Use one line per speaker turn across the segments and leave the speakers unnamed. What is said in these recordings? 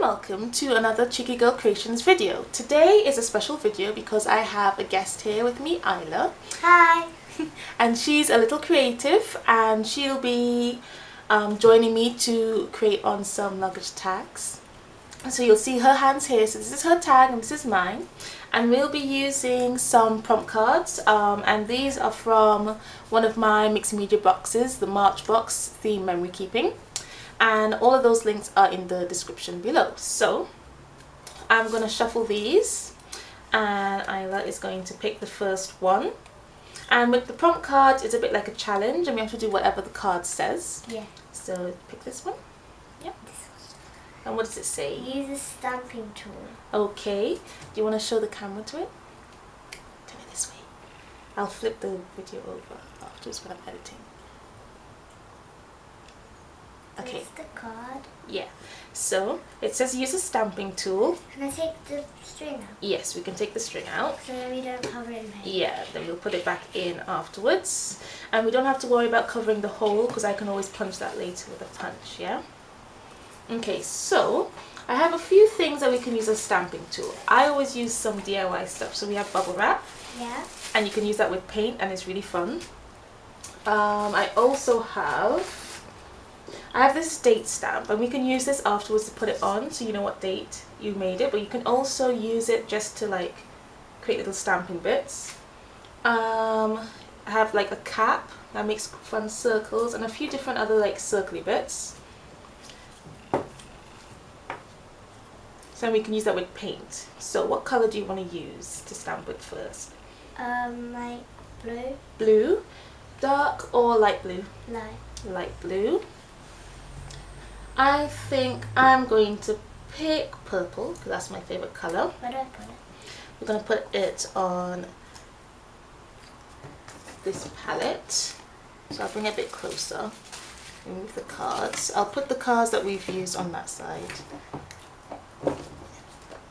welcome to another Cheeky Girl Creations video. Today is a special video because I have a guest here with me, Isla.
Hi!
And she's a little creative and she'll be joining me to create on some luggage tags. So you'll see her hands here, so this is her tag and this is mine. And we'll be using some prompt cards and these are from one of my mixed media boxes, the March box theme memory keeping. And all of those links are in the description below. So I'm going to shuffle these and Isla is going to pick the first one. And with the prompt cards, it's a bit like a challenge and we have to do whatever the card says.
Yeah.
So pick this one. Yep. And what does it say?
Use a stamping tool.
Okay. Do you want to show the camera to it? Turn it this way. I'll flip the video over afterwards when I'm editing. Okay.
That's the card.
Yeah. So it says use a stamping tool.
Can I take the string out?
Yes, we can take the string out.
So then we don't cover it in paint.
Yeah, then we'll put it back in afterwards. And we don't have to worry about covering the hole because I can always punch that later with a punch, yeah? Okay, so I have a few things that we can use as stamping tool. I always use some DIY stuff. So we have bubble wrap.
Yeah.
And you can use that with paint and it's really fun. I also have this date stamp and we can use this afterwards to put it on so you know what date you made it, but you can also use it just to like create little stamping bits. I have like a cap that makes fun circles and a few different other like circly bits. So we can use that with paint. So what colour do you want to use to stamp with first?
Like blue.
Blue, dark or light blue?
Light.
Light blue. I think I'm going to pick purple because that's my favourite colour.
Where do I put it?
We're going to put it on this palette. So I'll bring it a bit closer. Remove the cards. I'll put the cards that we've used on that side.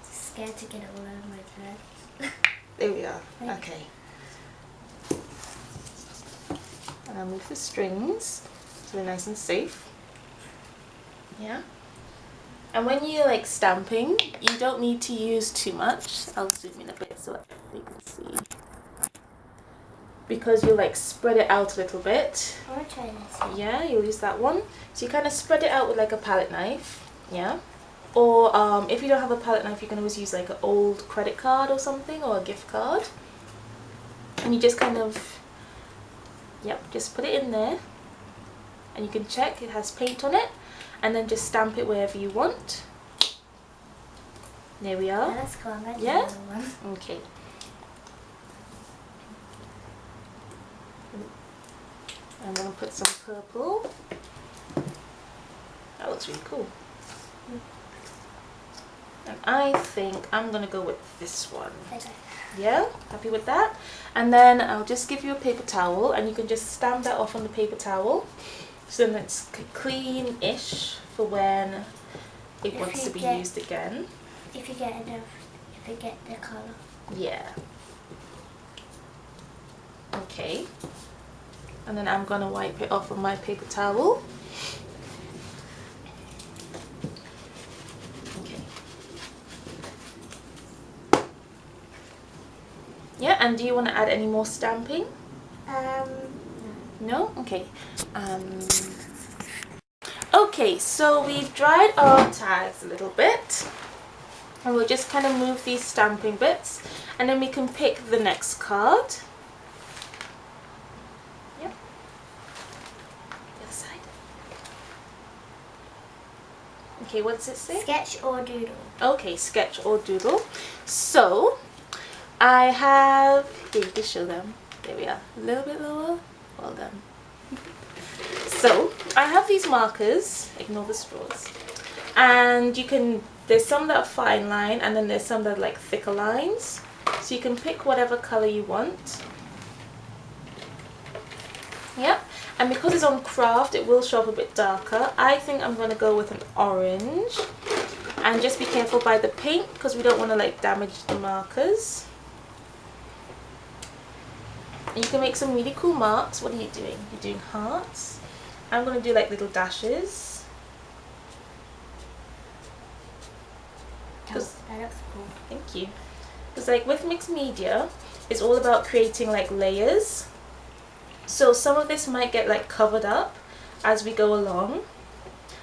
Scared to get it all over my dress.
There we are. Okay. And I'll move the strings so they're nice and safe. Yeah. And when you're like stamping, you don't need to use too much. I'll zoom in a bit so you can see. Because you like spread it out a little bit.
I want to try this.
Yeah, you'll use that one. So you kind of spread it out with like a palette knife. Yeah. Or if you don't have a palette knife, you can always use like an old credit card or something, or a gift card. And you just kind of, yep, just put it in there. And you can check it has paint on it. And then just stamp it wherever you want. There we are.
Yeah, that's cool. I'm going to do
Yeah?
another one.
Okay. I'm going to put some purple. That looks really cool. And I think I'm going to go with this one.
Okay.
Yeah? Happy with that? And then I'll just give you a paper towel and you can just stamp that off on the paper towel. So then it's clean-ish for when it wants to be used again.
If you get the colour.
Yeah. Okay. And then I'm going to wipe it off on my paper towel. Okay. Yeah, and do you want to add any more stamping? No? Okay. Okay, so we've dried our tags a little bit. And we'll just kind of move these stamping bits. And then we can pick the next card. Yep. The other side. Okay, what does it say?
Sketch or doodle.
Okay, sketch or doodle. So, I have... Here, you can show them. There we are. A little bit lower. Well done. So I have these markers, ignore the straws, and you can, there's some that are fine line and then there's some that are like thicker lines, so you can pick whatever color you want. Yep. And because it's on craft, it will show up a bit darker. I think I'm going to go with an orange, and just be careful by the paint because we don't want to like damage the markers. And you can make some really cool marks. What are you doing? You're doing hearts. I'm going to do like little dashes.
That looks cool.
Thank you. Because like with mixed media, it's all about creating like layers. So some of this might get like covered up as we go along.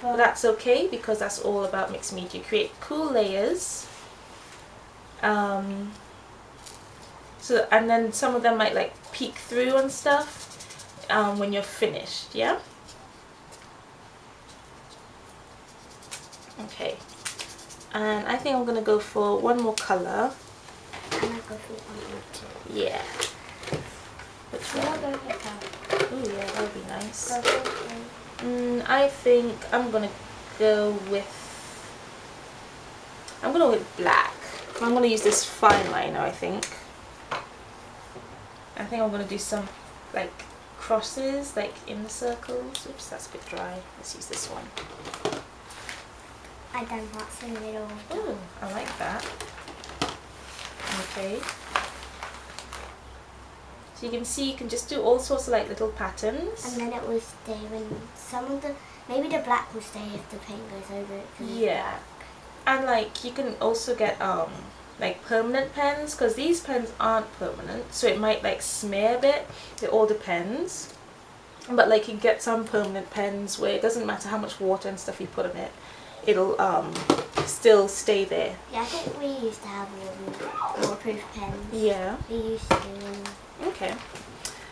But that's okay, because that's all about mixed media. Create cool layers. So, and then some of them might like peek through and stuff when you're finished, yeah? Okay. And I think I'm going to go for one more colour.
I'm going to go for one more too.
Yeah. Which one? Oh yeah, that would be nice. I think I'm going to go with black. I'm going to use this fine liner, I think. I'm going to do some like crosses like in the circles. Oops, that's a bit dry. Let's use this one.
I done lots in the middle.
Ooh, I like that. Okay. So you can see you can just do all sorts of like little patterns.
And then it will stay when some of the, maybe the black will stay if the paint goes over it.
Yeah. And like you can also get like permanent pens, because these pens aren't permanent, so it might like smear a bit. It all depends. But like you can get some permanent pens where it doesn't matter how much water and stuff you put in it, it'll still stay there.
Yeah, I think we used to have waterproof pens.
Yeah.
We used to.
Okay.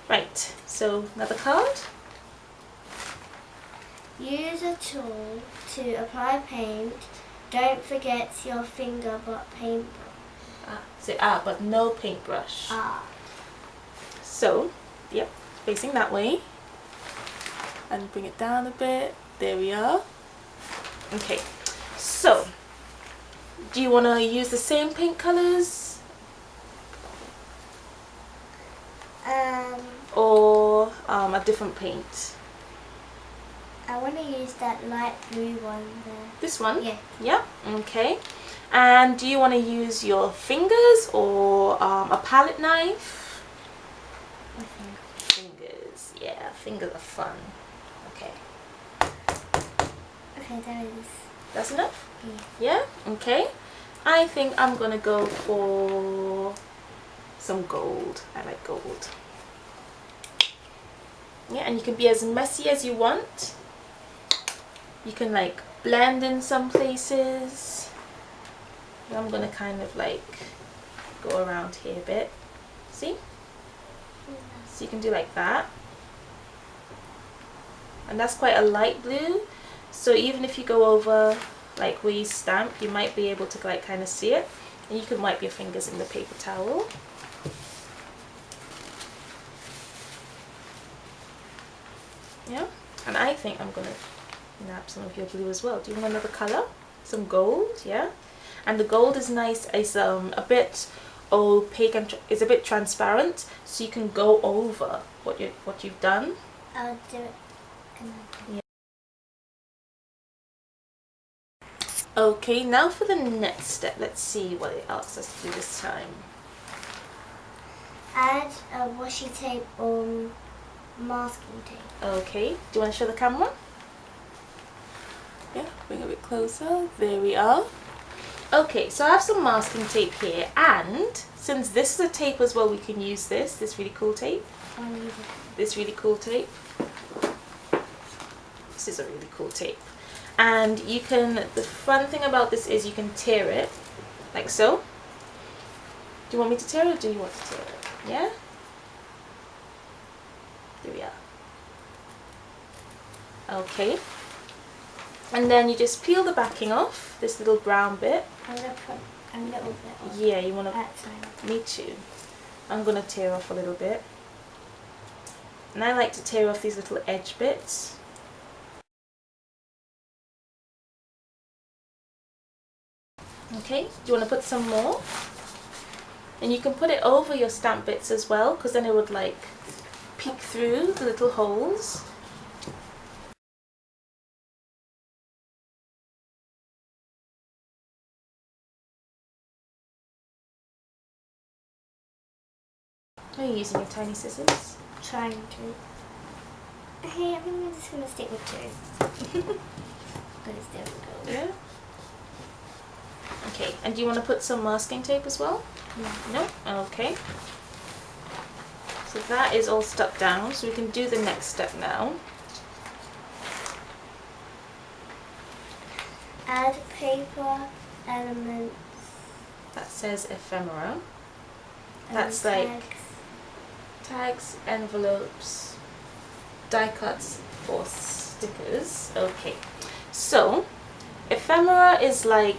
Right. So another card.
Use a tool to apply paint. Don't forget your finger but paintbrush.
But no paintbrush. So, yep, facing that way. And bring it down a bit. There we are. Okay, so do you want to use the same paint colors? Or a different paint?
I want to use that light blue one there.
This one?
Yeah.
Yeah, okay. And do you want to use your fingers or a palette knife?
My finger.
Fingers, yeah, fingers are fun. Okay.
Okay, that is.
That's enough?
Yeah.
Yeah? Okay. I think I'm gonna go for some gold. I like gold. Yeah, and you can be as messy as you want. You can like blend in some places. I'm gonna kind of like go around here a bit. See? So you can do like that. And that's quite a light blue. So even if you go over like where you stamp, you might be able to like kind of see it. And you can wipe your fingers in the paper towel. Yeah, and I think I'm gonna nab some of your blue as well. Do you want another color? Some gold, yeah. And the gold is nice. It's a bit opaque and it's a bit transparent, so you can go over what you've done.
I'll do it.
Yeah. Okay, now for the next step. Let's see what it asks us to do this time.
Add a washi tape or masking tape.
Okay, do you want to show the camera? Yeah, bring it a bit closer. There we are. Okay, so I have some masking tape here, and since this is a tape as well, we can use this really cool tape. This really cool tape. This is a really cool tape. And you can, the fun thing about this is you can tear it, like so. Do you want me to tear it, or do you want to tear it? Yeah? There we are. Okay. And then you just peel the backing off, this little brown bit.
I'm going to put a little bit on.
Yeah, you want to...
That side.
Me too. I'm going to tear off a little bit. And I like to tear off these little edge bits. Okay, do you want to put some more? And you can put it over your stamp bits as well, because then it would like peek through the little holes. Are you using your tiny scissors?
Trying to. Hey, I think I'm just going to stick with two. But it's difficult.
Yeah. Okay, and do you want to put some masking tape as well?
No.
No? Okay. So that is all stuck down, so we can do the next step now.
Add paper elements.
That says ephemera.
and
That's like tags, envelopes, die cuts, or stickers. Okay, so ephemera is like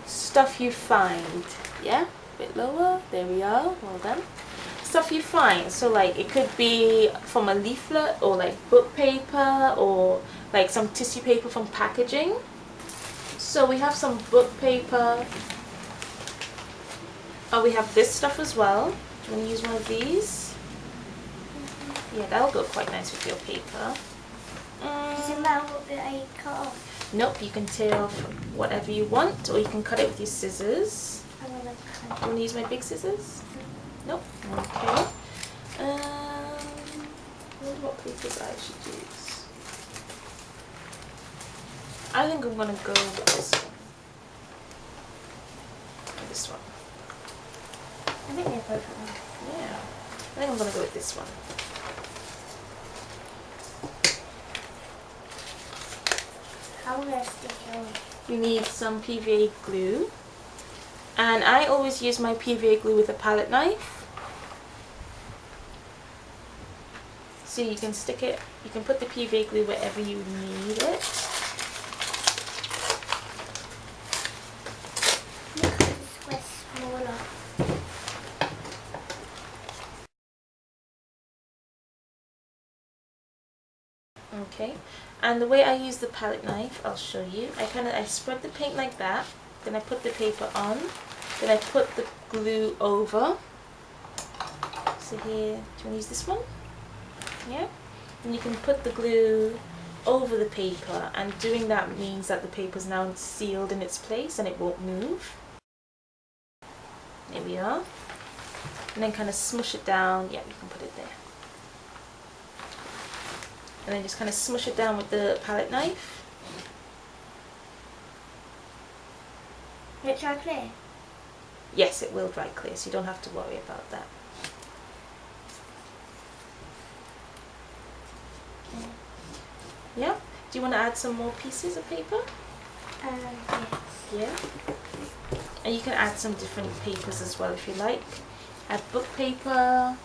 stuff you find. Yeah, a bit lower. There we are. Well done. Stuff you find. So like it could be from a leaflet, or like book paper, or like some tissue paper from packaging. So we have some book paper. Oh, we have this stuff as well. Do you want to use one of these? Yeah, that'll go quite nice with your paper.
Doesn't matter what bit I cut off.
Nope, you can tear off whatever you want, or you can cut it with your scissors.
I'm gonna cut.
Do you want to use my big scissors? Nope. Okay. I wonder what papers I should use. I think I'm gonna go with this one. This one.
I think they're both on.
Yeah. I think I'm gonna go with this one.
How will I stick it on?
You need some PVA glue. And I always use my PVA glue with a palette knife. So you can stick it, you can put the PVA glue wherever you need it.
Look, this square smaller.
Okay, and the way I use the palette knife, I'll show you. I spread the paint like that, then I put the paper on, then I put the glue over. So here, do you want to use this one? Yeah, and you can put the glue over the paper, and doing that means that the paper is now sealed in its place and it won't move. There we are. And then kind of smush it down. Yeah, you can put it there. And then just kind of smush it down with the palette knife.
Will it dry clear?
Yes, it will dry clear, so you don't have to worry about that. Yeah? Do you want to add some more pieces of paper?
Yes.
Yeah. And you can add some different papers as well if you like. Add book paper.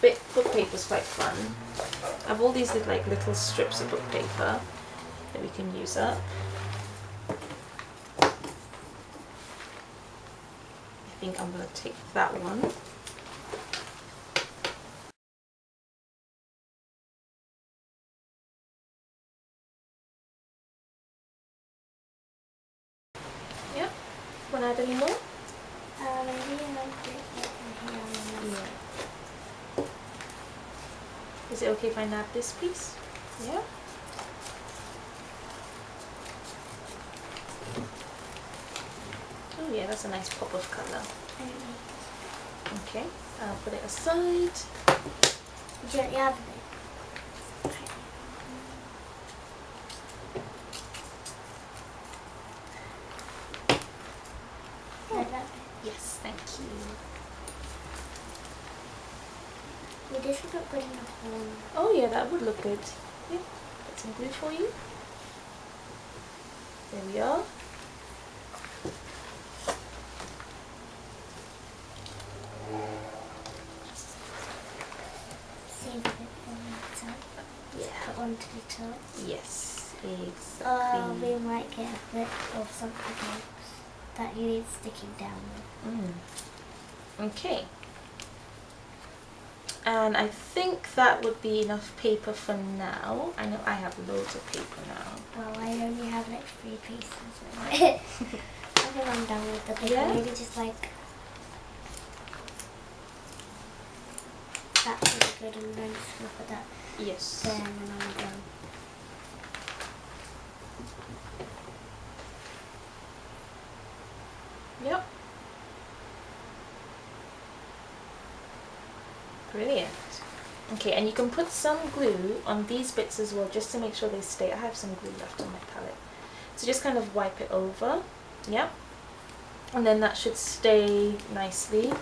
Book paper is quite fun. I have all these little strips of book paper that we can use up. I think I'm going to take that one. Yeah. Want to add any more? Yeah. Is it okay if I nab this piece? Yeah. Oh yeah, that's a nice pop of colour. Okay, I'll put it aside.
Gently have it. Like that.
Yes, thank you.
Well, this would look good in the corner.
Oh yeah, that would look good. Yeah, put some glue for you. There we are.
Save a bit for the top.
Yeah.
Put onto the top.
Yes, exactly.
We might get a bit of something else that you need sticking down with.
Okay. And I think that would be enough paper for now. I know I have loads of paper now.
Well, I only have like 3 pieces of it. I think I'm done with the paper.
Yeah?
Maybe just like that's really good, and then just gonna put that
Yes.
there, and then I'm done.
Yep. Brilliant. Okay, and you can put some glue on these bits as well, just to make sure they stay. I have some glue left on my palette. So just kind of wipe it over. Yep. And then that should stay nicely.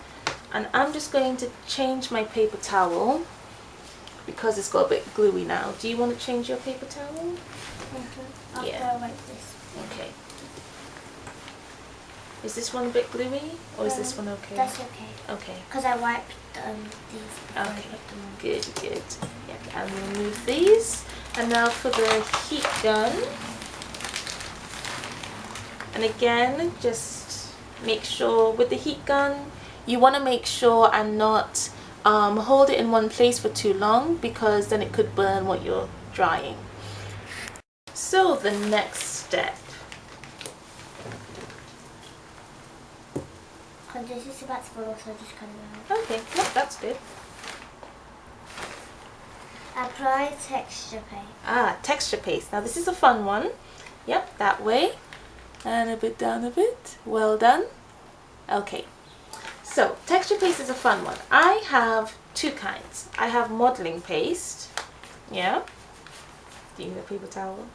And I'm just going to change my paper towel because it's got a bit gluey now. Do you want to change your paper towel?
After I wipe this.
Okay. Is this one a bit gluey, or is this one okay?
That's okay.
Okay.
Because I wiped these before I put them on.
Good, good. Yeah, I'll remove these. And now for the heat gun. And again, just make sure with the heat gun, you want to make sure and not hold it in one place for too long, because then it could burn what you're drying. So the next step.
Because this is about to fall off, so I just cut it out.
Okay, yep, that's good.
Apply texture paste.
Ah, texture paste. Now this is a fun one. Yep, that way. And a bit down a bit. Well done. Okay. So, texture paste is a fun one. I have two kinds. I have modeling paste. Yeah. Do you need a paper towel?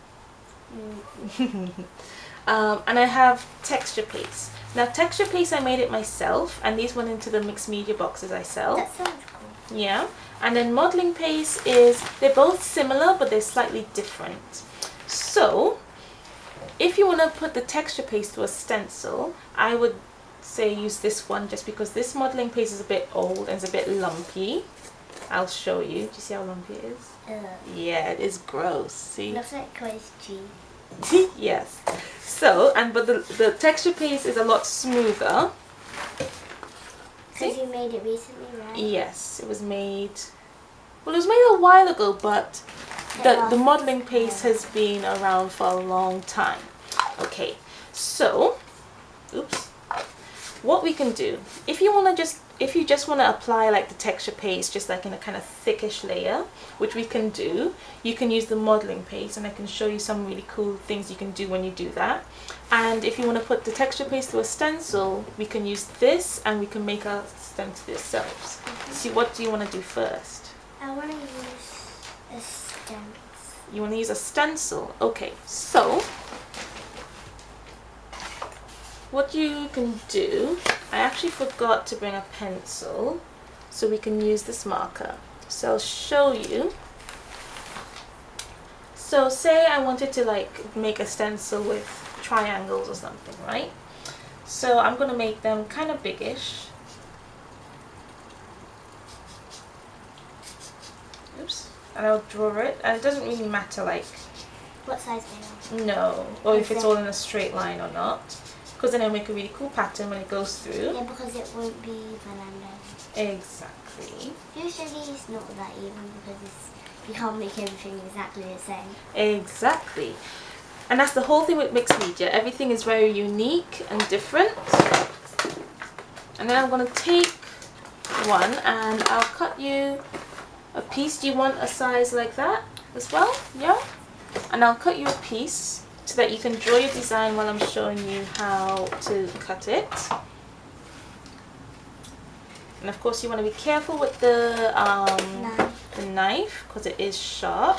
And I have texture paste. Now texture paste, I made it myself, and these went into the mixed media boxes I sell.
That sounds cool.
Yeah. And then modeling paste is, they're both similar, but they're slightly different. So, if you want to put the texture paste to a stencil, I would say use this one, just because this modeling paste is a bit old and it's a bit lumpy. I'll show you. Do you see how lumpy it is? Yeah, it is gross. See?
Looks like Chloe's cheese.
Yes. So, but the texture paste is a lot smoother.
Because you made it recently, right?
Yes, it was made. Well, it was made a while ago, but the modeling paste has been around for a long time. Okay, so, oops. What we can do, if you just want to apply like the texture paste just like in a kind of thickish layer, which we can do, you can use the modeling paste, and I can show you some really cool things you can do when you do that. And if you want to put the texture paste to a stencil, we can use this and we can make our stencil ourselves. See, what do you want to do first?
I want to use a stencil.
You want to use a stencil? Okay, so what you can do, I actually forgot to bring a pencil, so we can use this marker. So I'll show you. So say I wanted to like make a stencil with triangles or something, right? So I'm going to make them kind of biggish. Oops. And I'll draw it, and it doesn't really matter like
what size they are.
No, or if it's all in a straight line or not. Because then it'll make a really cool pattern when it goes through.
Yeah, because it won't be random.
Exactly.
Usually it's not that even, because you can't make everything exactly the same.
Exactly. And that's the whole thing with mixed media. Everything is very unique and different. And then I'm going to take one and I'll cut you a piece. Do you want a size like that as well? Yeah? And I'll cut you a piece, so that you can draw your design while I'm showing you how to cut it. And of course you want to be careful with the knife, because it is sharp.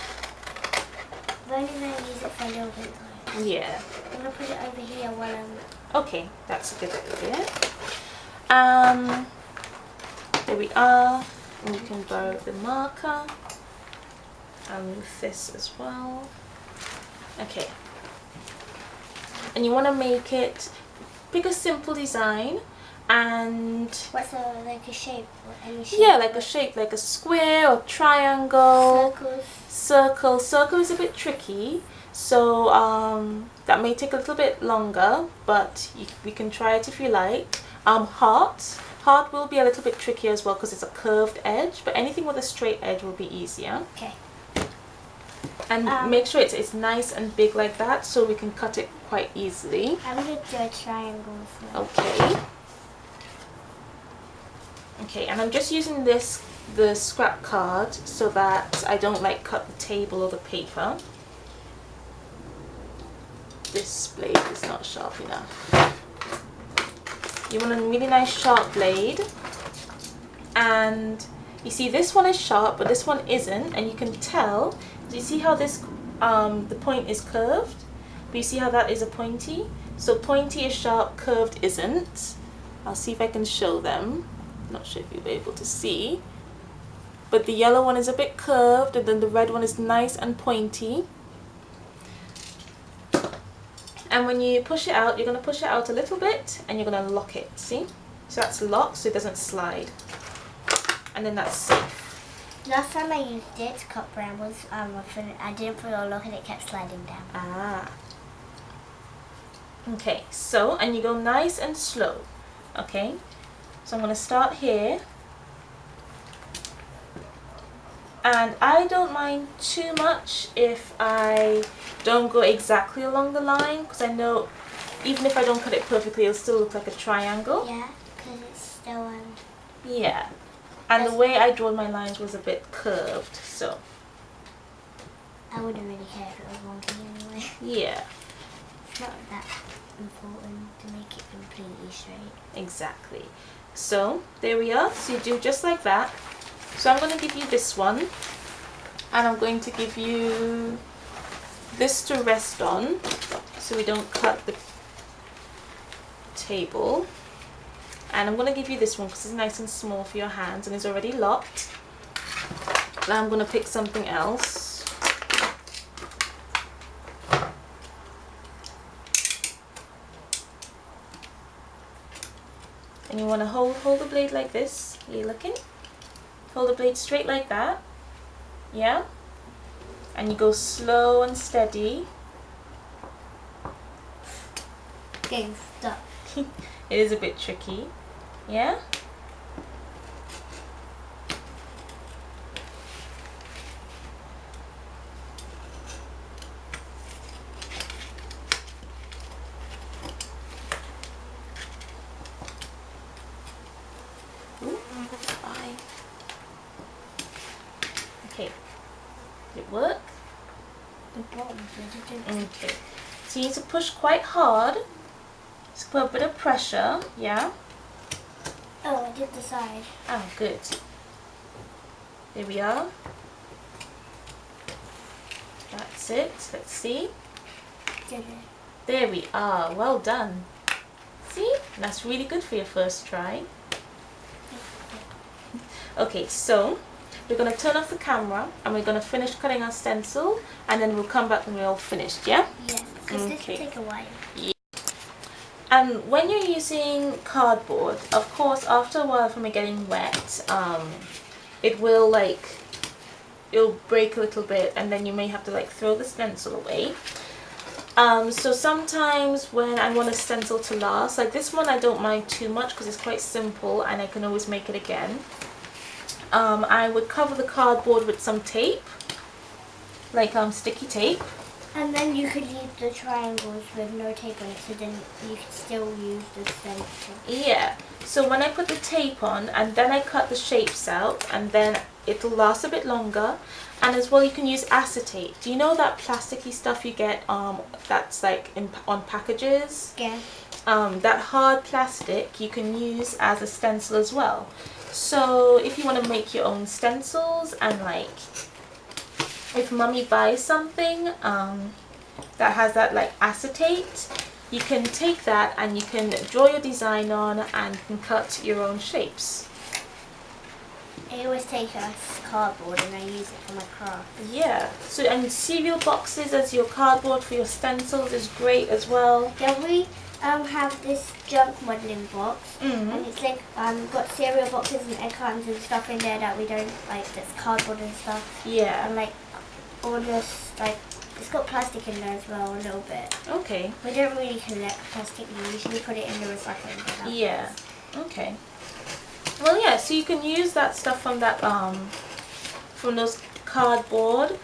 I'm only going to use it for a little bit though.
Yeah.
I'm going to put it over here while I'm...
Okay, that's a good idea. There we are. And you can borrow the marker. I'll move this as well. Okay. And you want to make it, pick a simple design, and
what's like a shape or any shape?
Yeah, like a shape, like a square or triangle.
Circles.
Circle is a bit tricky, so that may take a little bit longer, but we can try it if you like. Heart will be a little bit trickier as well because it's a curved edge, but anything with a straight edge will be easier.
Okay.
And make sure it's nice and big like that, so we can cut it quite easily.
I'm going to do a triangle.
Okay. Okay, and I'm just using the scrap card so that I don't like cut the table or the paper. This blade is not sharp enough. You want a really nice sharp blade, and you see this one is sharp but this one isn't, and you can tell. Do you see how this the point is curved? But you see how that is a pointy? So pointy is sharp, curved isn't. I'll see if I can show them. Not sure if you'll be able to see. But the yellow one is a bit curved, and then the red one is nice and pointy. And when you push it out, you're going to push it out a little bit and you're going to lock it, see? So that's locked so it doesn't slide. And then that's safe.
Last time I used it to cut brambles, I didn't put a lock and it kept sliding down.
Ah. Okay, so, and you go nice and slow. Okay, so I'm going to start here. And I don't mind too much if I don't go exactly along the line, because I know even if I don't cut it perfectly, it'll still look like a triangle.
Yeah, because it's still
Yeah, and the way I drew my lines was a bit curved, so.
I wouldn't really care if it was wonky anyway.
Yeah.
It's not that important to make it completely straight.
Exactly. So, there we are. So you do just like that. So I'm going to give you this one, and I'm going to give you this to rest on so we don't cut the table. And I'm going to give you this one because it's nice and small for your hands and it's already locked. Now I'm going to pick something else. And you want to hold the blade like this. Are you looking? Hold the blade straight like that. Yeah? And you go slow and steady.
Getting stuck.
It is a bit tricky. Yeah? Ooh, fine. Okay. Did it work?
The bottom didn't.
Okay. So you need to push quite hard. Just put a bit of pressure. Yeah?
Oh, I did the side.
Oh, good. There we are. That's it. Let's see.
Did it?
There we are. Well done. See? That's really good for your first try. Okay, so we're going to turn off the camera and we're going to finish cutting our stencil, and then we'll come back when we're all finished, yeah?
Yes, because this
Okay.
will take a while.
And when you're using cardboard, of course, after a while from it getting wet, it will it'll break a little bit, and then you may have to throw the stencil away. So sometimes when I want a stencil to last, like this one I don't mind too much because it's quite simple and I can always make it again. I would cover the cardboard with some tape, like sticky tape.
And then you could leave the triangles with no tape on it, so then you could still use the stencil.
Yeah, so when I put the tape on and then I cut the shapes out, and then it'll last a bit longer. And as well, you can use acetate. Do you know that plasticky stuff you get that's on packages?
Yeah.
That hard plastic you can use as a stencil as well. So if you want to make your own stencils, and if mummy buys something that has that acetate, you can take that and you can draw your design on and you can cut your own shapes.
I always take a cardboard and I use it for my craft.
Yeah, so and cereal boxes as your cardboard for your stencils is great as well.
Yeah, we have this junk modelling box, and it's got cereal boxes and egg cartons and stuff in there that we don't that's cardboard and stuff.
Yeah.
And all this it's got plastic in there as well, a little bit.
Okay.
We don't really collect plastic. We usually put it in the recycling bin.
Yeah. Okay. Well, yeah. So you can use that stuff from that from those cardboard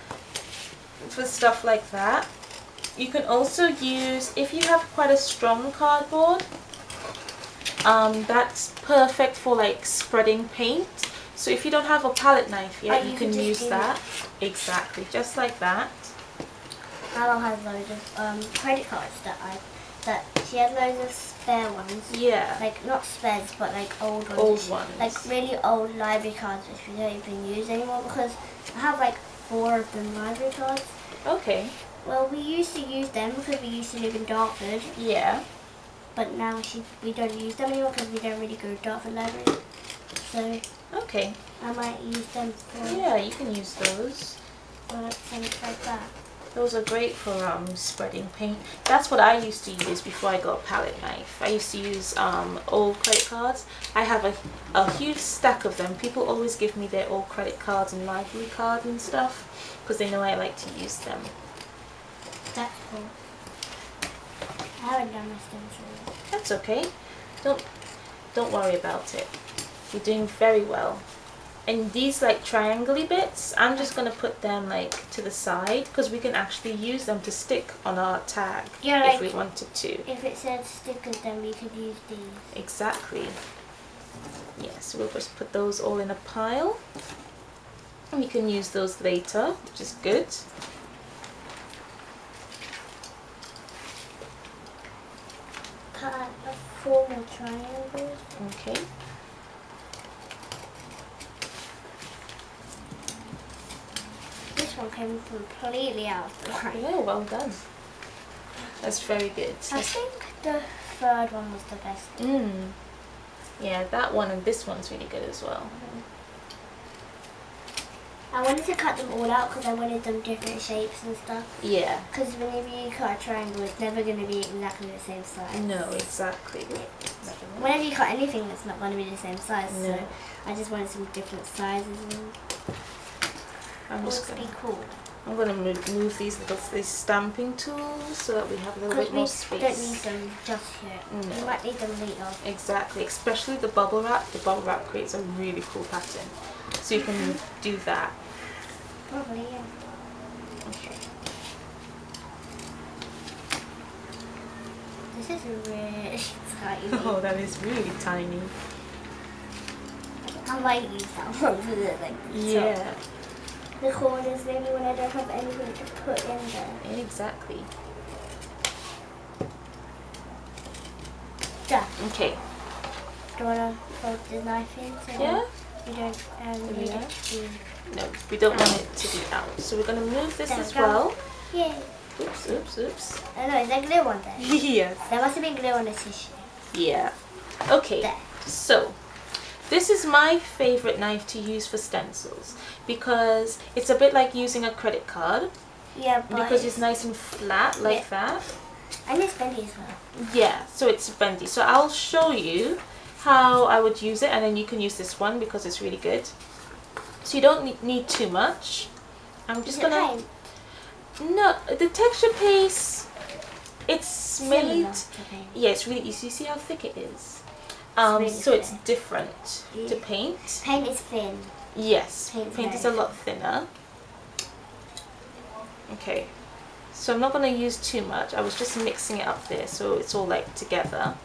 for stuff like that. You can also use, if you have quite a strong cardboard, that's perfect for spreading paint. So if you don't have a palette knife yet, you can use that. Exactly, just like that.
Mallow has loads of credit cards that she has loads of spare ones.
Yeah.
Not spares, but old ones.
Old ones.
Really old library cards which we don't even use anymore, because I have 4 of them library cards.
Okay.
Well, we used to use them because we used to live in Dartford.
Yeah.
But now we don't use them anymore because we don't really go to Dartford Library. So
Okay.
I might use them for
Yeah, you can use those.
things like that.
Those are great for spreading paint. That's what I used to use before I got a palette knife. I used to use old credit cards. I have a huge stack of them. People always give me their old credit cards and library cards and stuff because they know I like to use them.
That's cool. I haven't done my stencil.
That's okay. Don't worry about it. You're doing very well. And these like triangle-y bits, I'm just going to put them like to the side because we can actually use them to stick on our tag if we wanted to.
If it said stickers, then we could use these.
Exactly. Yes, we'll just put those all in a pile. And we can use those later, which is good.
Cut a formal triangle.
Okay.
This one came completely out of the line.
Yeah, well done. That's very good.
I think the third one was the best.
Yeah, that one and this one's really good as well.
I wanted to cut them all out because I wanted them different shapes and stuff.
Yeah.
Because whenever you cut a triangle, it's never going to be exactly the same size.
No, exactly.
Whenever you cut anything, it's not going to be the same size.
No.
So I just wanted some different sizes.
I'm just gonna
be cool.
I'm gonna move these stamping tools so that we have a little bit more space.
Because we don't need them just yet.
No.
We might need them later.
Exactly, especially the bubble wrap. The bubble wrap creates a really cool pattern, so you can do that.
Probably, yeah.
Okay.
This is really tiny.
Oh, that is really tiny.
I might use that one for the
Yeah.
the corners maybe when I don't have anything to put in there.
Exactly.
Done.
Okay.
Do you want to fold the knife in? So
Yeah.
we don't need
Yeah.
it to be...
No, we don't want it to be out. So we're gonna move this
There
as
we go.
well.
Yay.
Oops, oops, oops.
Oh no, is there glue on there?
Yes.
There must have been glue on the tissue.
Yeah. Okay.
There.
So, this is my favorite knife to use for stencils because it's a bit like using a credit card
Yeah, but...
because it's nice and flat like that.
And it's bendy as well.
Yeah, so it's bendy. So I'll show you how I would use it and then you can use this one because it's really good. So you don't need too much. I'm just gonna...
paint?
No, the texture paste, it's
Similar
made...
to paint.
Yeah, it's really easy. You see how thick it is?
really
So it's
thin.
different to paint.
Paint is thin.
Yes,
Paint's
paint is a
very
lot thinner. Okay, so I'm not going to use too much. I was just mixing it up there so it's all like together.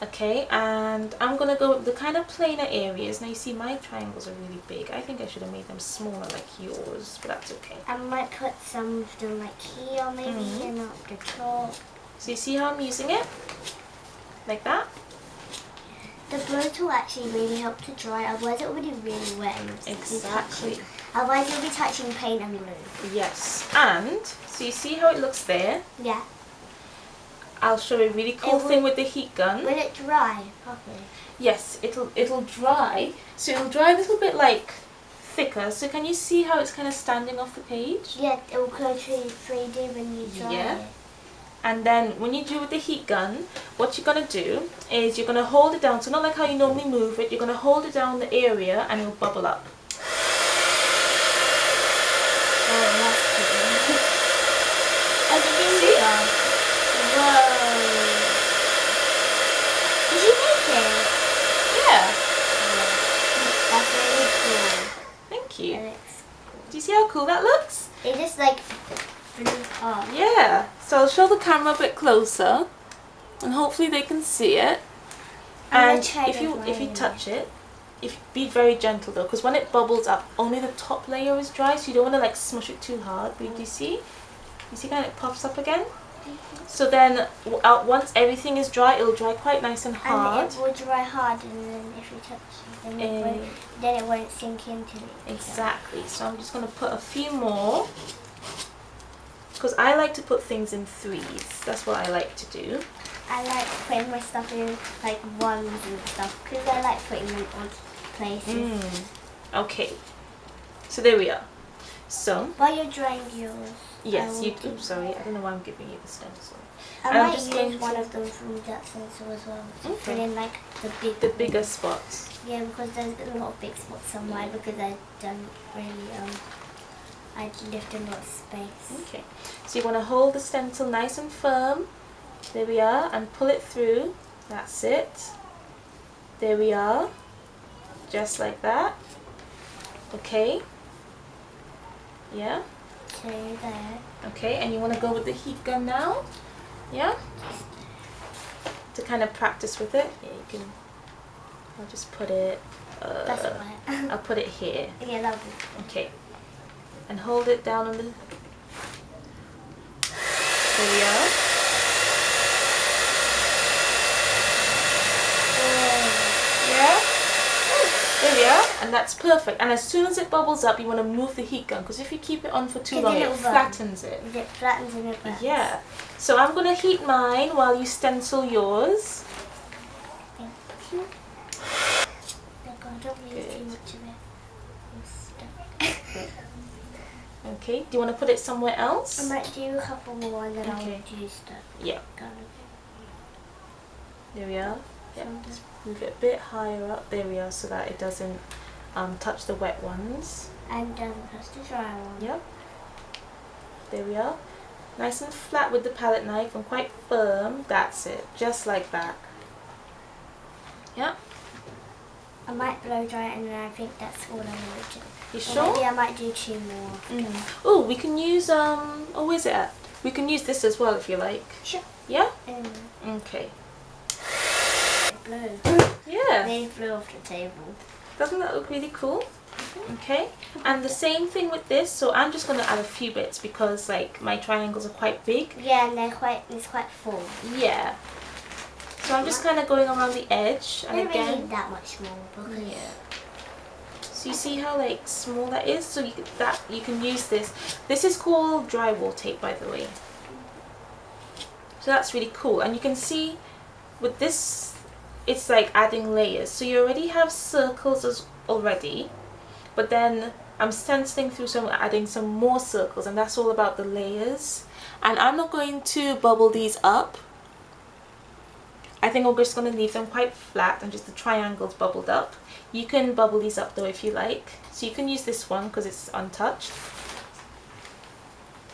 Okay, and I'm going to go with the kind of plainer areas. Now you see my triangles are really big. I think I should have made them smaller like yours, but that's okay.
I might put some of them like here maybe and up the top.
So you see how I'm using it? Like that?
The blow tool actually really helped to dry, otherwise it would be really wet and it would
Exactly.
be touching. Otherwise it would be touching paint and glue.
Yes, and so you see how it looks there?
Yeah.
I'll show you a really cool thing with the heat gun.
Will it dry properly?
Yes, it'll dry. So it'll dry a little bit like thicker. So can you see how it's kind of standing off the page?
Yeah, it will go to 3D when you dry
Yeah.
it.
And then when you do with the heat gun, what you're going to do is you're going to hold it down. So not like how you normally move it. You're going to hold it down the area and it'll bubble up.
Oh, that's cool. Oh, did you
See?
Whoa. Did you make it?
Yeah.
That's really cool.
Thank you.
And it's,
Do you see how cool that looks?
it just like flew off.
Yeah. So I'll show the camera a bit closer and hopefully they can see it.
I'm gonna
And
try
if you
with
touch it, be very gentle though, because when it bubbles up, only the top layer is dry, so you don't want to like smush it too hard. But do you see? You see kind of it pops up again? So then once everything is dry, it'll dry quite nice and hard.
And it will dry hard, and then if you touch it, then it won't sink into it.
Exactly. So I'm just going to put a few more. because I like to put things in threes. That's what I like to do.
I like putting my stuff in like ones and stuff because I like putting them on places.
Okay, so there we are. So
while you're drawing yours,
yes, you. Oops, sorry, I don't know why I'm giving you the stencil.
I might use one of them from that stencil as well. To fill in like the
bigger spots.
Yeah, because there's a lot of big spots on mine because I don't really I left a lot of space.
Okay, so you want to hold the stencil nice and firm. There we are, and pull it through. That's it. There we are, just like that. Okay. Yeah.
Okay, there.
Okay, and you want to go with the heat gun now? Yeah? To kind of practice with it. Yeah, you can. I'll just put it.
That's alright.
I'll put it here.
Yeah, that'll be.
Okay. And hold it down on the. There we are. Yeah? There we are. And that's perfect. And as soon as it bubbles up, you want to move the heat gun, because if you keep it on for too long, it flattens it.
It flattens and it burns.
Yeah. So I'm going to heat mine while you stencil yours.
Thank you. Don't use too much of it.
Okay. Do you want to put it somewhere else?
I might do a couple more and then I'll use that.
Yeah. There we are. Yeah. Just move it a bit higher up. There we are, so that it doesn't touch the wet ones.
And doesn't touch the dry ones.
Yep. There we are. Nice and flat with the palette knife and quite firm. That's it. Just like that. Yep.
I might blow dry it and then I think that's all I want to do.
You sure?
Maybe I might do 2 more.
Oh, we can use oh, where's it at? We can use this as well if you like.
Sure.
Yeah? Okay.
It blew.
Yeah.
They flew off the table.
Doesn't that look really cool? Okay. And the same thing with this. So I'm just going to add a few bits because like my triangles are quite big.
Yeah, and it's quite full.
Yeah. So I'm just kind of going around the edge, and
I don't
again.
really need that much more because
Yeah. So you see how like small that is. So you can use this. This is called drywall tape, by the way. So that's really cool, and you can see with this, it's like adding layers. So you already have circles already, but then I'm stenciling through some, adding some more circles, and that's all about the layers. And I'm not going to bubble these up. I think we're just going to leave them quite flat and just the triangles bubbled up. You can bubble these up though if you like. So you can use this one because it's untouched.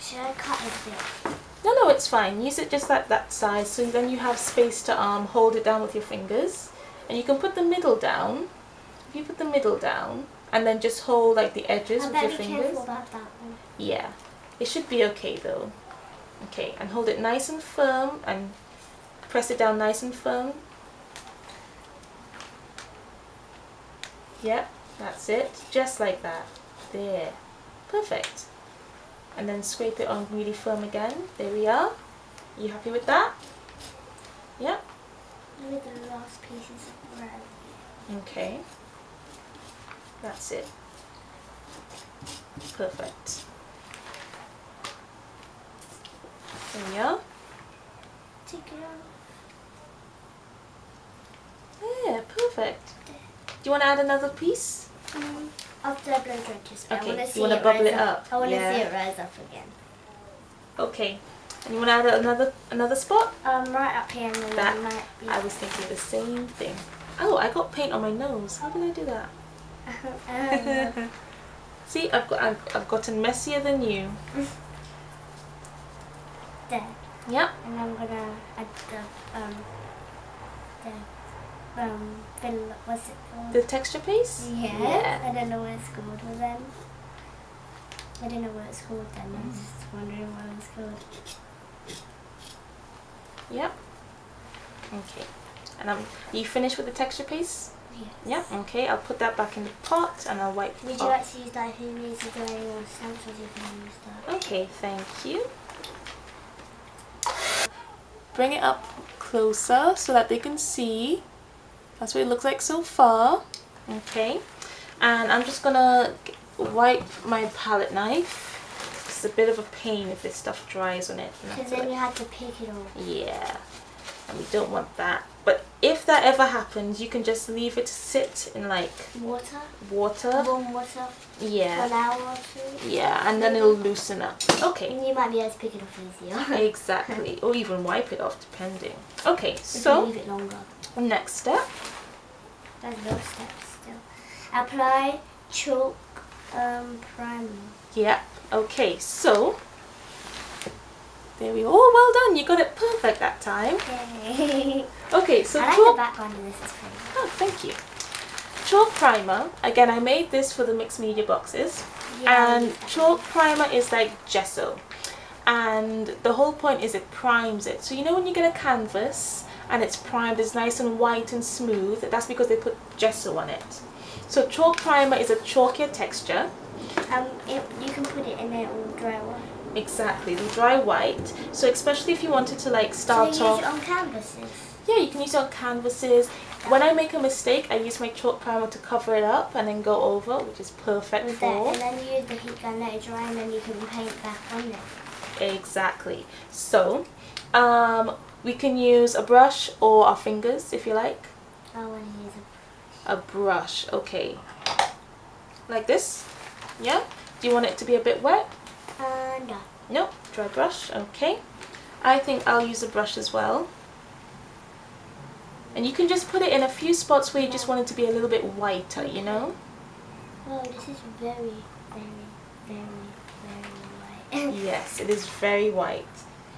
Should I cut it a bit?
No, it's fine. Use it just at that size, so then you have space to hold it down with your fingers. And you can put the middle down. If you put the middle down and then just hold like the edges with your fingers.
Careful about that one.
Yeah, it should be okay though. Okay, and hold it nice and firm and press it down nice and firm. Yep, that's it. Just like that. There. Perfect. And then scrape it on really firm again. There we are. You happy with that? Yep.
With the last pieces of red.
Okay. That's it. Perfect. There we are.
Take it off.
Yeah, perfect. Do you want to add another piece?
After I blow dry just
Okay, you want to bubble it up?
I want to see it rise up again.
Okay. And you want to add another spot?
Right up here. And
That,
might be
I was thinking the same thing. Oh, I got paint on my nose. How did I do that? See, I've gotten messier than you.
There.
Yep.
And I'm gonna add what's it called?
The texture paste?
Yeah. I don't know what it's called then. I don't know what it's called then. I was just wondering what it's called.
Yep. Okay. And you finished with the texture paste?
Yes.
Yep. Okay, I'll put that back in the pot and I'll wipe it
Would
off.
you like to use that? Who needs to do any more stencils? You can use that.
Okay, thank you. Bring it up closer so that they can see. That's what it looks like so far. Okay, and I'm just gonna wipe my palette knife it's a bit of a pain if this stuff dries on it.
Because then you have to pick it off.
Yeah, and we don't want that. But if that ever happens, you can just leave it to sit in like
water.
Warm
water.
Yeah.
For an hour or two.
Yeah, and then it'll loosen up. Okay.
And you might be able to pick it off easier.
Exactly, or even wipe it off depending. Okay, so
leave it longer.
Next step.
There's no steps still. Apply chalk primer.
Yeah. Okay, so there we go. Oh, well done. You got it perfect that time.
Yay.
Okay, so
I like
chalk.
the background of this. It's pretty.
Oh, thank you. Chalk primer. Again, I made this for the mixed media boxes.
Yeah,
And chalk primer is like gesso. And the whole point is it primes it. So you know when you get a canvas and it's primed, it's nice and white and smooth, that's because they put gesso on it. So chalk primer is a chalkier texture.
You can put it in there all dry white.
Exactly, the dry white. So especially if you wanted to like start
so you
off.
use it on canvases?
Yeah, you can use it on canvases. When I make a mistake, I use my chalk primer to cover it up and then go over, which is perfect for.
And then you use the heat gun, let it dry, and then you can paint back on it.
Exactly. So, we can use a brush or our fingers if you like.
I want to use
a brush. Okay. Like this? Yeah? Do you want it to be a bit wet?
No.
Nope. Dry brush. Okay. I think I'll use a brush as well. And you can just put it in a few spots where you just want it to be a little bit whiter, you know?
Oh, this is very, very, very, very white.
Yes, it is very white.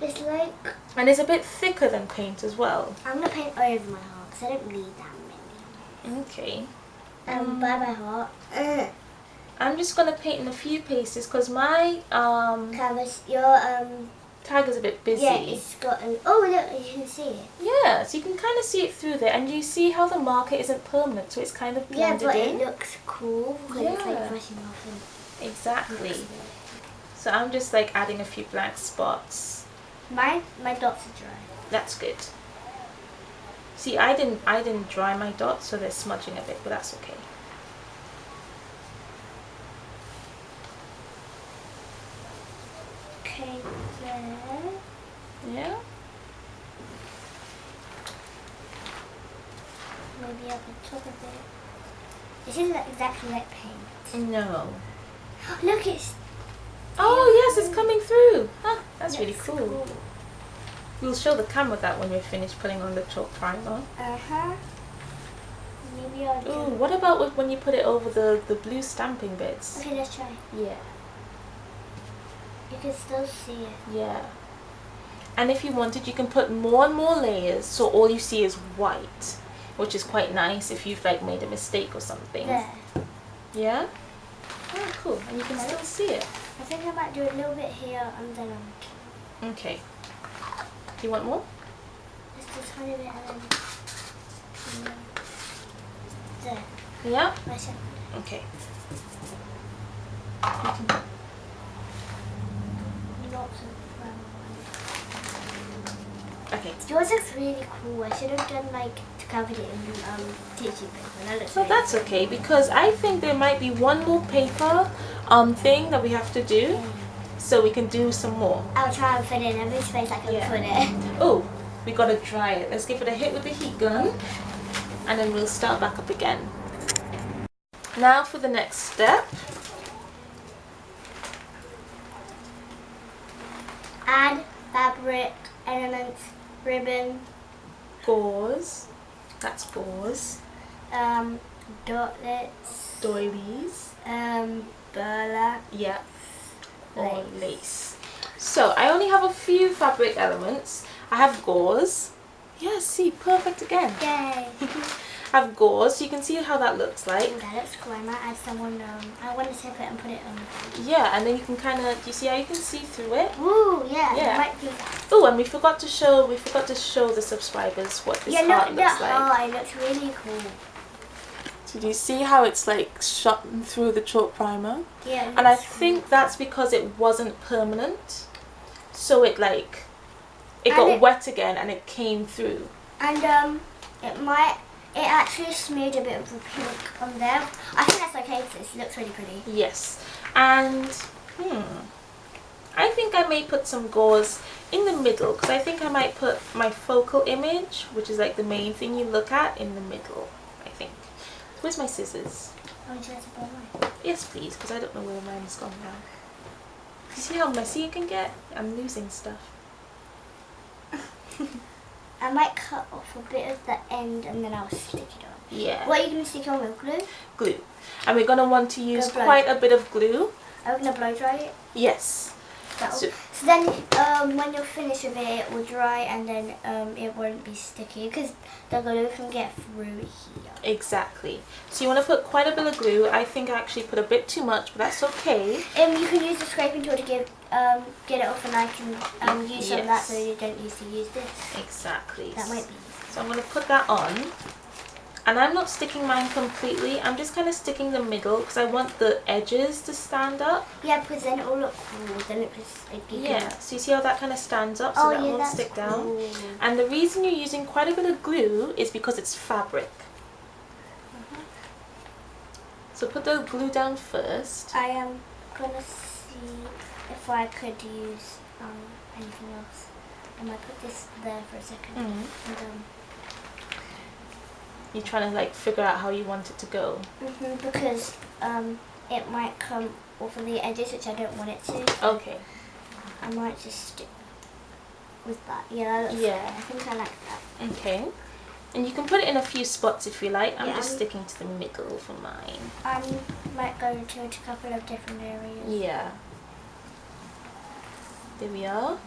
It's like...
And it's a bit thicker than paint as well.
I'm going to paint over my heart because I don't need that many.
Okay.
By my heart.
I'm just going to paint in a few places because my
canvas, your
tag is a bit busy.
Yeah, it's got an... Oh, look, you can see it.
Yeah, so you can kind of see it through there. And you see how the marker isn't permanent, so it's kind of blended in.
Yeah, but it looks cool because it's like brushing off. And
exactly. So I'm just like adding a few blank spots.
My dots are dry.
That's good. See, I didn't dry my dots, so they're smudging a bit, but that's okay.
Okay, there.
Yeah.
Maybe up the top of it. This isn't exactly like paint.
No.
Look, it's...
Oh yes, it's coming through. Huh, that's really
Looks
cool. We'll show the camera that when we're finished putting on the chalk primer.
Uh-huh. Maybe I'll do...
Ooh, what about when you put it over the blue stamping bits?
Okay, let's try.
Yeah.
You can still see it.
Yeah. And if you wanted, you can put more and more layers, so all you see is white, which is quite nice if you've like made a mistake or something.
There.
Yeah? Oh, cool. And you can still see it.
I think I might do a little bit here and then
Okay. Do you want more?
just a tiny bit and then there.
Yeah?
That's it.
Okay.
Lots of
Okay.
yours looks really cool. I should have done like covered it in tissue paper. That looks
So
really
that's okay because I think there might be one more paper thing that we have to do, so we can do some more.
I'll try and fit it in every space I can put it.
Oh, we gotta dry it. Let's give it a hit with the heat gun, and then we'll start back up again. Now for the next step.
Add fabric, elements, ribbon,
Gauze. That's gauze.
dotlets,
Doilies.
burlap.
Yeah. Or lace. So I only have a few fabric elements. I have gauze. Yeah, see, perfect again.
Yay!
I have gauze, so you can see how that looks like.
Ooh, that looks cool. I might add someone. I want to tip it and put it on.
Yeah, and then you can kind of, do you see how you can see through it?
Ooh, yeah.
Yeah.
I might do that.
Oh, and we forgot to show the subscribers what this heart looks like.
Oh, it looks really cool.
So do you see how it's like shot through the chalk primer?
Yeah.
And I think that's because it wasn't permanent. So it like, it got wet again and it came through.
And it actually smeared a bit of the pink on there. I think that's okay because it looks really pretty.
Yes. And, I think I may put some gauze in the middle, because I think I might put my focal image, which is like the main thing you look at, in the middle, I think. Where's my scissors?
Oh, would you like to borrow mine?
Yes, please, because I don't know where mine's gone now. You see how messy it can get? I'm losing stuff.
I might cut off a bit of the end and then I'll stick it on.
Yeah.
What are you going to stick on with? Glue?
Glue. And we're going to want to use
Blow
quite
dry.
a bit of glue.
Are we going to blow dry it?
Yes.
So then when you're finished with it, it will dry and then it won't be sticky because the glue can get through here.
Exactly. So you want to put quite a bit of glue. I think I actually put a bit too much, but that's okay.
You can use the scraping tool to get it off, and I can use some of that so you don't need to use this.
Exactly.
That might be.
So I'm going to put that on. And I'm not sticking mine completely. I'm just kind of sticking the middle because I want the edges to stand up.
Yeah, because then it will look cool. Then it was like
Yeah. So you see how that kind of stands up so that won't
that's
stick
cool.
down. And the reason you're using quite a bit of glue is because it's fabric. So put the glue down first.
I am gonna see if I could use anything else. I might put this there for a second. And,
You're trying to like figure out how you want it to go.
because it might come off of the edges, which I don't want it to.
Okay.
I might just stick with that. Yeah. That looks
Yeah.
good. I think I like that.
Okay. And you can put it in a few spots if you like. I'm
Yeah,
just sticking to the middle for mine.
I might go into a couple of different areas.
Yeah. There we are.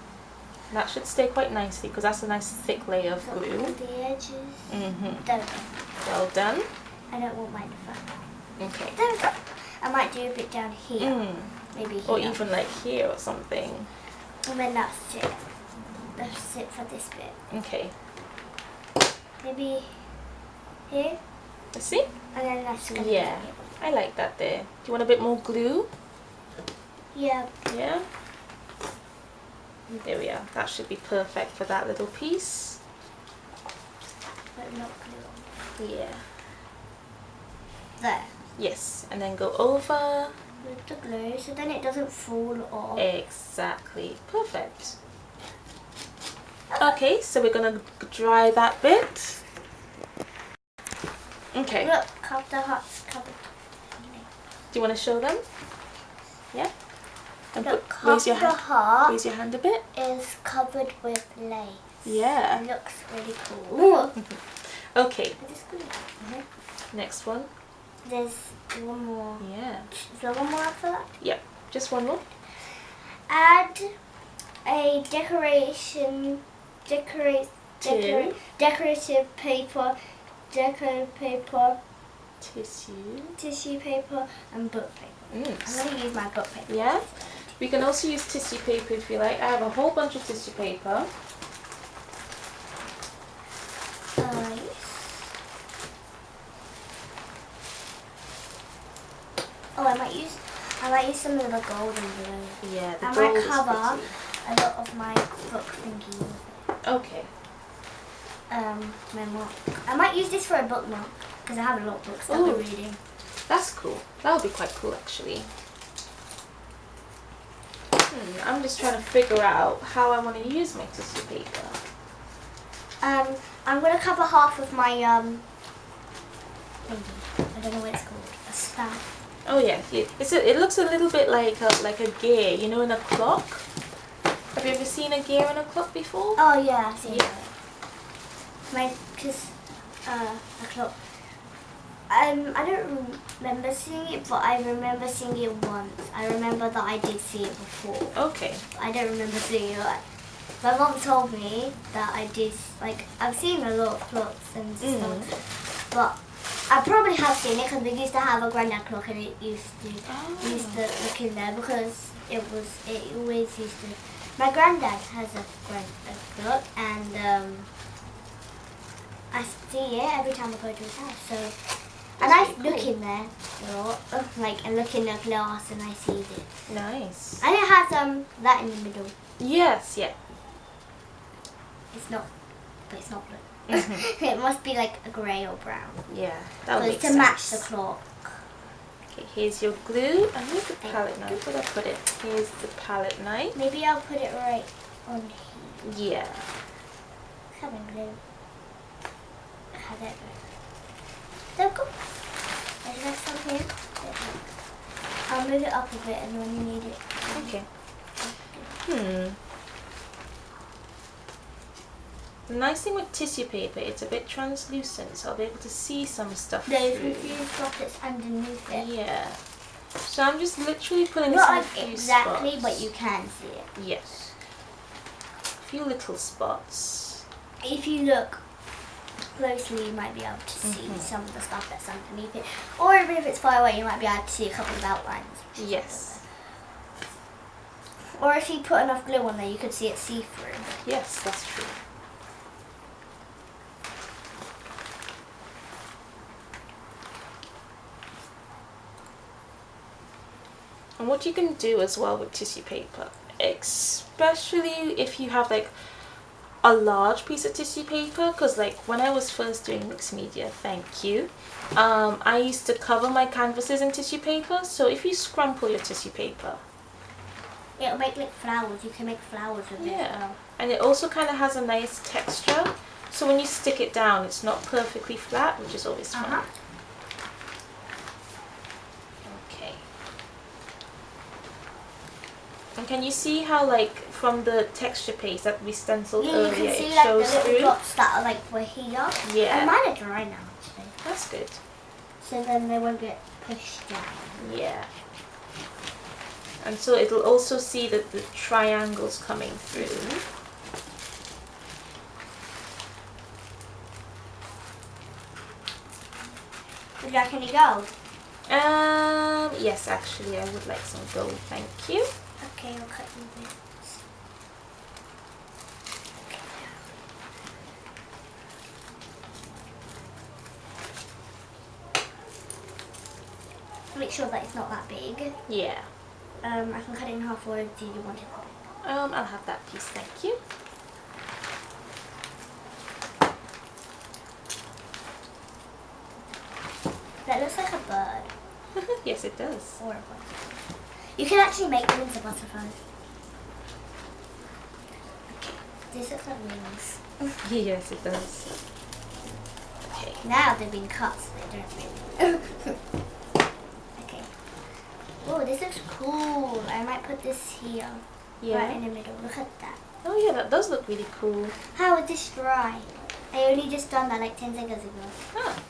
That should stay quite nicely because that's a nice thick layer of
So
glue.
on the edges.
Mm-hmm.
There we go.
Well done.
I don't want mine to fall.
Okay.
There we go. I might do a bit down here. Maybe here.
Or even like here or something.
And then that's it. That's it for this bit.
Okay.
Maybe here.
Let's see.
And then that's gonna
Yeah.
be it.
I like that there. Do you want a bit more glue?
Yeah.
Yeah. There we are. That should be perfect for that little piece.
But not glue.
Yeah.
There.
Yes. And then go over.
With the glue, so then it doesn't fall off.
Exactly. Perfect. Okay, so we're gonna dry that bit. Okay.
Look, cup the hearts covered.
Do you want to show them? Yeah. And
Look,
raise
half
your
the
hand.
heart
Raise your hand a bit.
is covered with lace.
Yeah.
It looks really cool.
Okay.
Is this glue?
Next one.
There's one more.
Yeah.
Is there one more after that?
Yep. Just one more.
Add a decorative paper, tissue paper, and book paper. I'm going to use my book paper.
Yeah. We can also use tissue paper if you like. I have a whole bunch of tissue paper.
Oh, I might use some of the gold and blue.
Yeah, the
I
gold
might
is
cover
pretty.
a lot of my book thingy with it.
Okay.
Memoir. I might use this for a bookmark because I have a lot of books that I'm
Ooh.
reading.
That's cool. That would be quite cool actually. I'm just trying to figure out how I want to use my tissue paper.
I'm going to cover half of my thingy. I don't know what it's called. A staff.
Oh yeah, it looks a little bit like a gear, you know, in a clock. Have you ever seen a gear in a clock before?
Oh yeah, I've seen
Yeah.
it. Because a clock. I don't remember seeing it, but I remember seeing it once. I remember that I did see it before.
Okay.
I don't remember seeing it. My mom told me that I did. Like, I've seen a lot of clocks and stuff, but I probably have seen it because we used to have a granddad clock and it used to look in there because it always used to. My granddad has a clock and I see it every time I go to his house. So. And I look in there, and look in the glass, and I see it.
Nice.
And it has that in the middle.
Yes, yeah.
It's not blue. It must be like a grey or brown.
Yeah, that would make
to
sense.
match the clock.
Okay, here's your glue, and here's the palette knife. Where did I put it? Here's the palette knife.
Maybe I'll put it right on here.
Yeah.
Having glue. How that go? There we go. There's next one here. I'll move it up a bit and when you need it.
Okay. The nice thing with tissue paper, it's a bit translucent, so I'll be able to see some stuff
There's
through.
a few spots underneath it.
Yeah. So I'm just literally putting this
Not
in a
like
few
exactly,
spots.
but you can see it.
Yes. A few little spots.
If you look closely, you might be able to see some of the stuff that's underneath it. Or even if it's far away, you might be able to see a couple of outlines.
Yes.
Or if you put enough glue on there, you could see it see-through.
Yes, that's true. And what you can do as well with tissue paper, especially if you have like a large piece of tissue paper, because like when I was first doing mixed media, thank you, I used to cover my canvases in tissue paper. So if you scrumple your tissue paper,
it'll make like flowers. You can make flowers with it as well.
And it also kind of has a nice texture, so when you stick it down it's not perfectly flat, which is always fun. Okay. And can you see how like from the texture paste that we stenciled
Yeah,
earlier,
you can see
it
like
shows
the little
through?
dots that are like were here.
Yeah.
And mine are dry now actually.
That's good.
So then they won't get pushed down.
Yeah. And so it'll also see that the triangles coming through.
Would you like any gold?
Yes, actually, I would like some gold, thank you.
Okay, I'll cut you this. Make sure that it's not that big.
Yeah.
I can cut it in half, or do you want it that big?
I'll have that piece, thank you.
That looks like a bird.
Yes, it does.
Or a butterfly. You can actually make them into butterflies. These look like wings.
Yes, it does. Okay.
Now they've been cut, so they don't really. Okay. Oh, this looks cool. I might put this here.
Yeah.
Right in the middle. Look at that.
Oh yeah, that does look really cool.
How would this dry? I only just done that like 10 seconds ago.
Ah.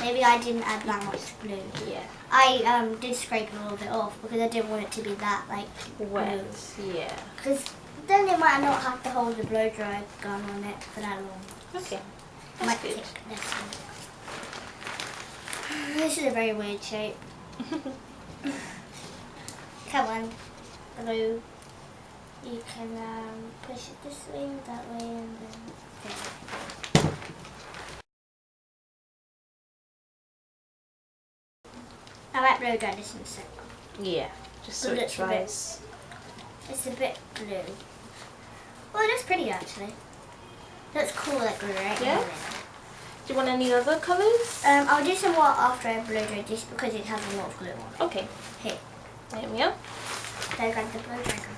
Maybe I didn't add that much glue.
Yeah.
I did scrape a little bit off because I didn't want it to be that like
Wet. Yeah.
Because then it might not have to hold the blow dry gun on it for that long.
Okay.
Might
That's good.
take this one. This is a very weird shape. Come on, glue. You can push it this way, that way, and then there. I might blow dry this in a second.
Yeah. Just so
But
it
it's a bit-
dries.
It's a bit blue. Well, it looks pretty actually. Looks cool like glue, right?
Yeah. Do you want any other colours?
I'll do some more after I blow dry just because it has a lot of glue on it.
Okay.
Here,
There we are.
there I got the blow dry gun.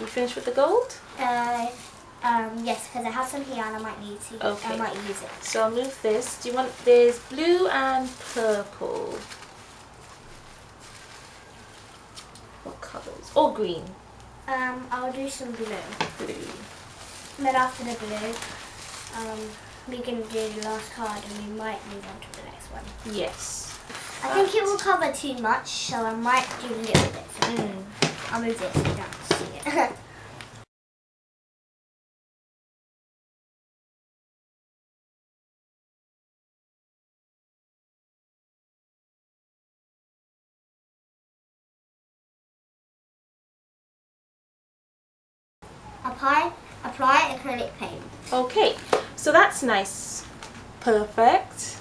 You finished with the gold?
Yes, because I have some here and I might need to.
Okay.
I might use it.
So I'll move this. Do you want, there's blue and purple. What colours? Or green?
I'll do some blue.
Blue.
And then after the blue, we can do the last card and we might move on to the next one.
Yes.
I think it will cover too much, so I might do a little bit.
Mm.
I'll move this so you don't see it. Apply acrylic paint.
Okay, so that's nice. Perfect.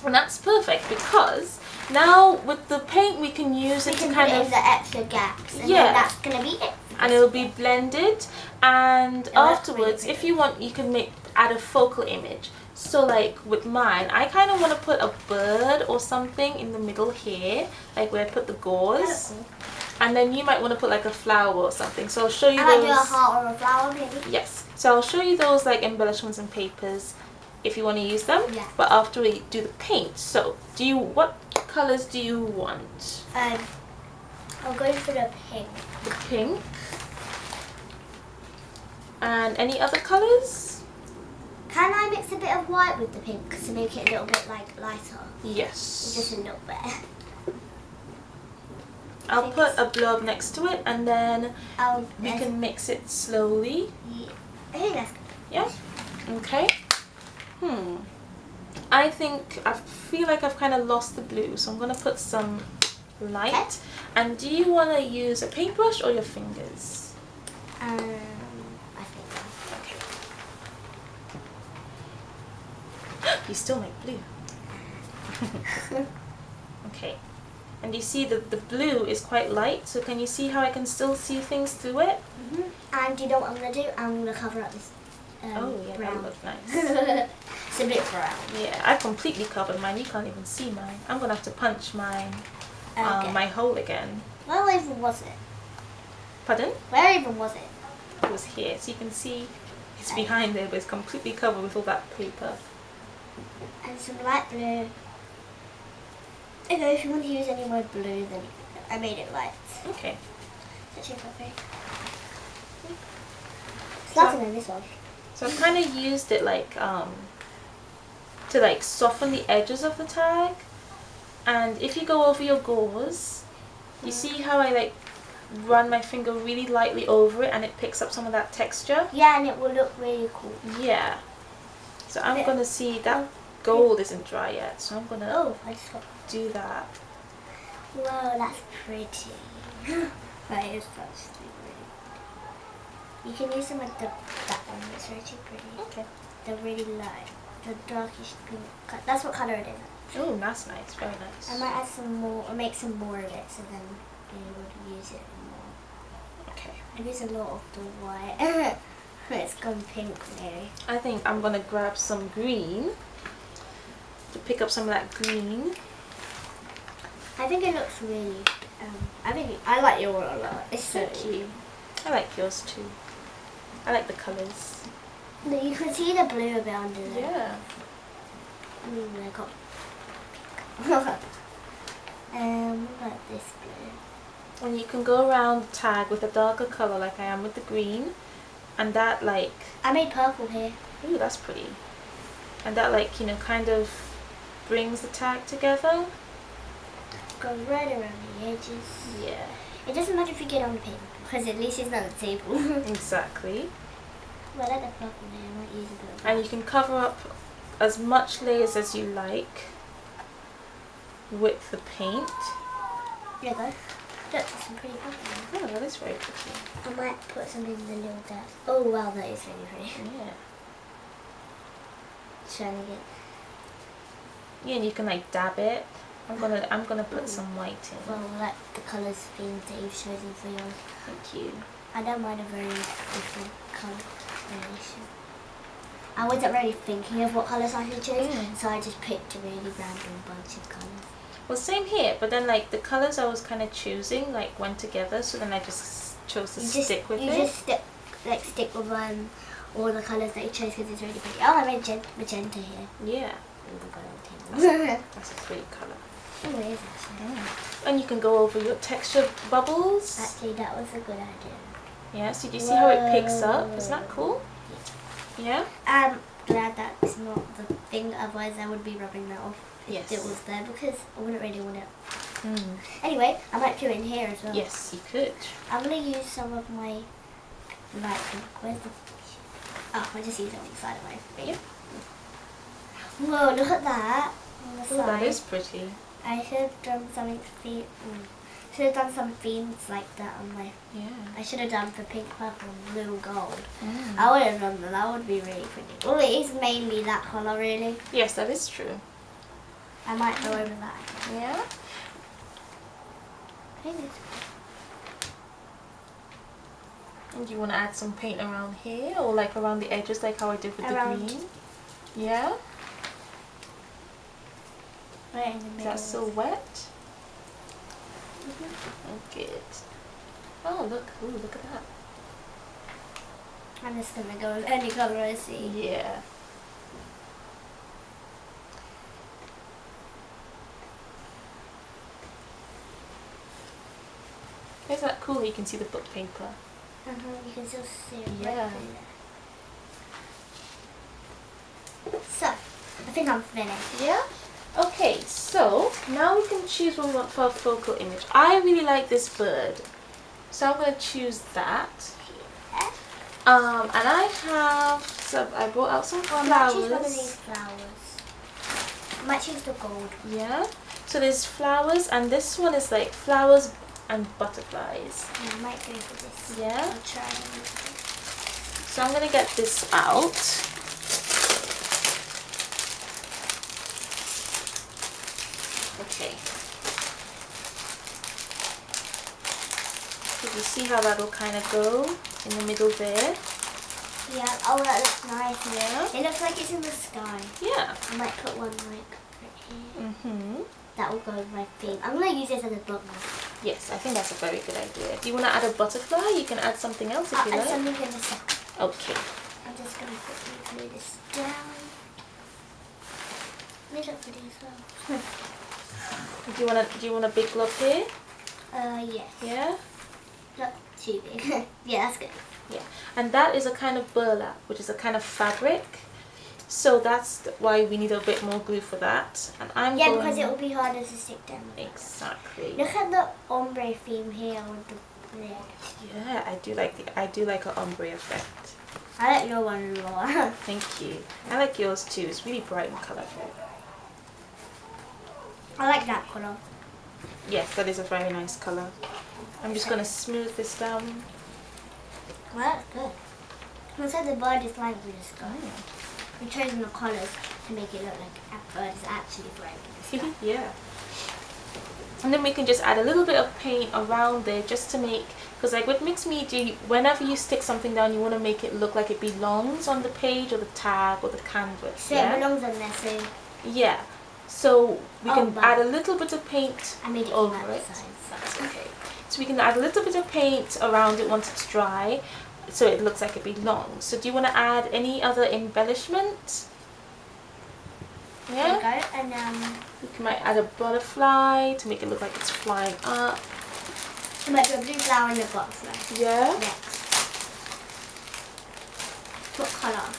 And that's perfect because now with the paint we can use
We
it
can
to
put
kind
it in
of,
the extra gaps, and
Yeah.
then that's gonna be it.
and it'll be blended, and
It'll look
afterwards
really
if you want you can add a focal image. So like with mine, I kind of want to put a bird or something in the middle here, like where I put the gauze. And then you might want to put like a flower or something. So I'll show you those.
I might do a heart or a flower maybe.
Yes. So I'll show you those like embellishments and papers if you want to use them.
Yeah.
But after we do the paint. So what colors do you want?
I'll go for the pink.
The pink. And any other colors?
Can I mix a bit of white with the pink to make it a little bit like lighter?
Yes.
Just a little bit.
I'll put a blob next to it and then we can mix it slowly.
Yeah. I think that's good.
Yeah? Okay. I feel like I've kind of lost the blue, so I'm going to put some light.
Okay.
And do you want to use a paintbrush or your fingers?
I think
Okay. You still make blue. Okay. And you see the blue is quite light, so can you see how I can still see things through it?
And you know what I'm going to do? I'm going to cover up this
oh yeah,
brown.
that looks nice.
It's a bit brown.
Yeah, I completely covered mine. You can't even see mine. I'm going to have to punch mine,
Okay.
my hole again.
Where even was it?
Pardon?
Where even was it?
It was here, so you can see it's behind there, but it's completely covered with all that paper.
And some light blue. Okay, if you want to use any more blue, then I made it light.
Okay.
It's actually quite pretty. It's lighter than this one.
So I've kind of used it like to like soften the edges of the tag. And if you go over your gauze, you see how I like run my finger really lightly over it and it picks up some of that texture?
Yeah, and it will look really cool.
Yeah. So I'm going to see that gold isn't dry yet, so I'm going to
I just got...
do that.
Whoa, that's pretty. That is actually pretty. You can use some of that one, it's really pretty.
Okay.
The really light, the darkish green. That's what colour it is.
Oh, that's nice. Very nice.
I might add some more, or make some more of it, so then be able to use it more.
Okay.
I use a lot of the white. It's gone pink maybe.
I think I'm going to grab some green to pick up some of that green.
I think it looks really, I like your a lot. It's so
cute. I like yours too. I like the colours.
No, you can see the blue a bit under there.
Yeah.
I got what about this blue?
And you can go around the tag with a darker colour like I am with the green. And that like...
I made purple here.
Ooh, that's pretty. And that like, you know, kind of brings the tag together.
Go right around the edges.
Yeah.
It doesn't matter if you get on the paper, because at least it's not the table.
Exactly.
Well, I like the purple there. I might use a bit of that.
And you can cover up as much layers as you like with the paint.
There you go. Look, there's some pretty purple there.
Oh, that is very pretty.
I might put some in the little depth. Oh wow, that is really pretty.
Yeah.
Trying to get...
Yeah, and you can like dab it. I'm gonna put some white in.
Well, like the colour schemes that you've chosen for yours.
Thank you.
I don't mind a very different colour variation. I wasn't really thinking of what colours I should choose, so I just picked a really random bunch of colours.
Well, same here, but then like the colours I was kind of choosing like went together, so then I just chose to stick with it.
You just stick with all the colours that you chose because it's really pretty. Oh, I made magenta here.
Yeah.
Oh my god,
That's a pretty colour.
Oh, it is actually.
And you can go over your texture bubbles.
Actually, that was a good idea.
Yeah, so do you see how it picks up? Isn't that cool? Yeah?
I'm glad that's not the thing, otherwise I would be rubbing that off if it was there because I wouldn't really want it. Anyway, I might do it in here as well.
Yes, you could.
I'm going to use some of my light pink. Where's the... Oh, I just used it on the side of my face.
Yep.
Whoa, look at that on the
Oh,
side.
that is pretty.
I should have done something should have done some themes like that on my...
Yeah.
I should have done for pink, purple, blue, gold. I would have done that. That would be really pretty. Well, it is mainly that colour, really.
Yes, that is true.
I might go over that.
Yeah?
I think it's
And do you want to add some paint around here or like around the edges like how I did with
Around.
the green? Yeah?
Right in the
Is
middle.
that still wet? Oh, good. Oh, look. Ooh, look at that.
I'm just gonna go with any colour I see.
Yeah. Isn't that cool? You can see the book paper.
You can still see it
Yeah.
right through there. So, I think I'm finished.
Yeah? Okay, so now we can choose what we want for our focal image. I really like this bird, so I'm going to choose that. And I have I brought out some
Well, I might choose
flowers.
one of these flowers. I might choose the gold.
Yeah. So there's flowers, and this one is like flowers and butterflies.
Yeah, I might go for this.
Yeah.
I'll try it.
So I'm going to get this out. Okay. So you see how that'll kind of go in the middle there?
Yeah, oh, that looks nice.
Yeah.
It looks like it's in the sky.
Yeah.
I might put one like right here.
Mm-hmm.
That will go with my theme. I'm going to use this as a bookmark.
Yes, I think that's a very good idea. If you want to add a butterfly, you can add something else if
I'll
you
add
like.
something in a second.
Okay.
I'm just going to quickly glue this down. They look pretty as well.
Do you want a big glob here?
Yes.
Yeah?
Not too big. Yeah, that's good.
Yeah. And that is a kind of burlap, which is a kind of fabric. So that's why we need a bit more glue for that. And I'm
Yeah,
going...
because it will be harder to stick down.
Exactly.
Look at the ombre theme here with the red.
Yeah, I do like an ombre effect.
I like your one a lot.
Thank you. I like yours too. It's really bright and colourful.
I like that colour.
Yes, that is a very nice colour. I'm just going to smooth this down.
Well, that's good. Also, the bird is flying through the sky. We've chosen the colours to make it look like a bird is actually flying through the sky.
Yeah. And then we can just add a little bit of paint around there just to make, because like with mixed media, whenever you stick something down, you want to make it look like it belongs on the page or the tag or the canvas.
So
Yeah?
it belongs on there, so
Yeah. So we can
but
add a little bit of paint
I made it
over
from
it.
outside.
That's okay. So we can add a little bit of paint around it once it's dry, so it looks like it belongs. So do you want to add any other embellishment?
There
Yeah?
you go. And
You might add a butterfly to make it look like it's flying up.
I might put a blue flower in the butterfly.
Yeah?
Next. What colour?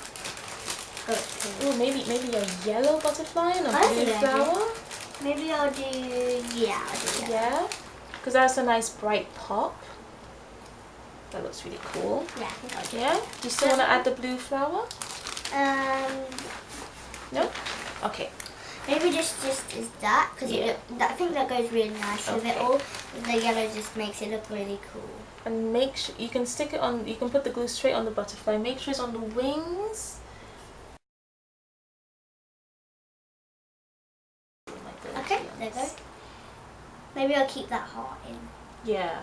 Go with pink.
Oh, maybe a yellow butterfly and a
That's a
blue
good
flower.
Maybe I'll do, yeah, I'll do that.
Yeah? Because that's a nice bright pop. That looks really cool.
Yeah, I think I'll do
Yeah? Do you still want to add the blue flower? No? Okay.
Maybe just is that, because
Yeah.
I think that goes really nice with it
Okay.
all. The yellow just makes it look really cool.
And make sure you can stick it on, you can put the glue straight on the butterfly. Make sure it's on the wings.
Okay, there you go. Maybe I'll keep that heart in.
Yeah.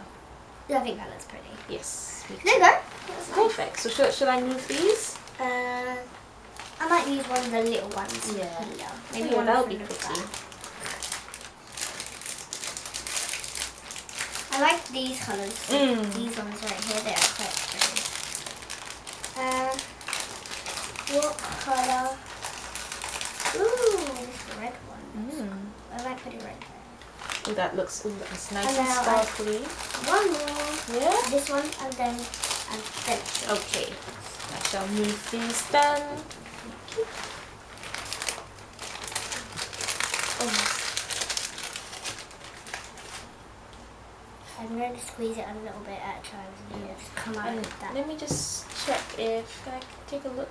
I think that looks pretty.
Yes.
There you go. That's nice.
Perfect. So should I move these?
I might use one of the little ones.
Yeah.
Here.
Maybe
Maybe one
that'll
from
be
the
pretty.
back. I like these colours. These ones right here, they are quite pretty. What colour? Ooh, this red one. I might put it right there.
Oh, that looks, ooh, that's nice
And
and
now
sparkly.
One more.
Yeah?
This one and then.
Okay. I shall move these then. Oh.
I'm going to squeeze it a little bit at a time so it just come out
And
like that.
let me just check if, can I take a look?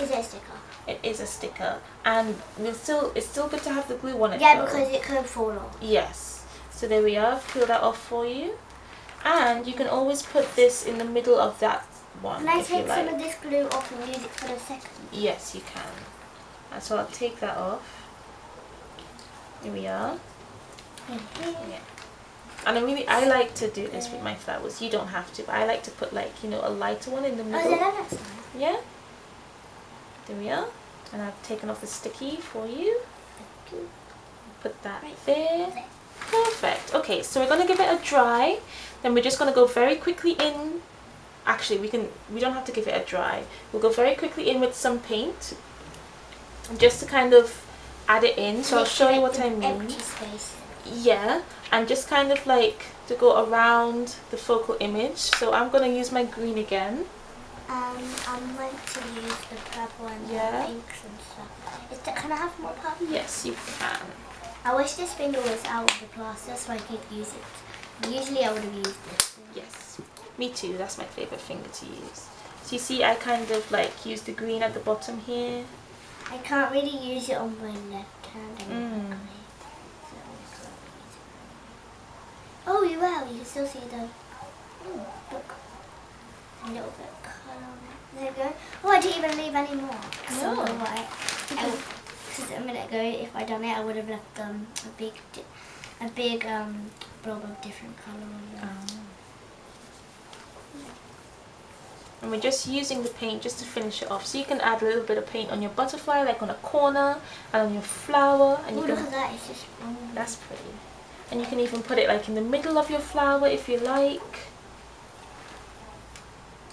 Is it a sticker?
It is a sticker, and it's still good to have the glue on it.
Yeah,
though.
because it could fall off.
Yes. So there we are. Peel that off for you, and you can always put this in the middle of that one.
Can I
if you
take
like.
some of this glue off and use it for the second?
Yes, you can. And so I'll take that off. Here we are. Yeah. And I like to do this with my flowers. You don't have to, but I like to put like, you know, a lighter one in the
Oh,
middle.
is that next time?
Yeah. There we are. And I've taken off the sticky for you.
Thank you.
Put that there. Perfect. Okay, so we're going to give it a dry. Then we're just going to go very quickly in. Actually, we don't have to give it a dry. We'll go very quickly in with some paint, just to kind of add it in. So I'll show you what I mean.
Empty space.
Yeah, and just kind of like to go around the focal image. So I'm going to use my green again.
I'm going to use the purple and the pinks and stuff. Can I have more purple?
Yes, you can.
I wish this finger was out of the plaster so I could use it. Usually I would have used this.
Yes, me too. That's my favorite finger to use. So you see I kind of like use the green at the bottom here.
I can't really use it on my left hand. Oh, you will. You can still see the look. A little bit of colour on it. There you go. Oh, I didn't even leave any more.
No.
Because a minute ago, if I'd done it, I would have left a big blob of different colour on there.
And we're just using the paint just to finish it off. So you can add a little bit of paint on your butterfly, like on a corner, and on your flower. And you can,
look at that, it's just...
That's pretty. And you can even put it like in the middle of your flower if you like.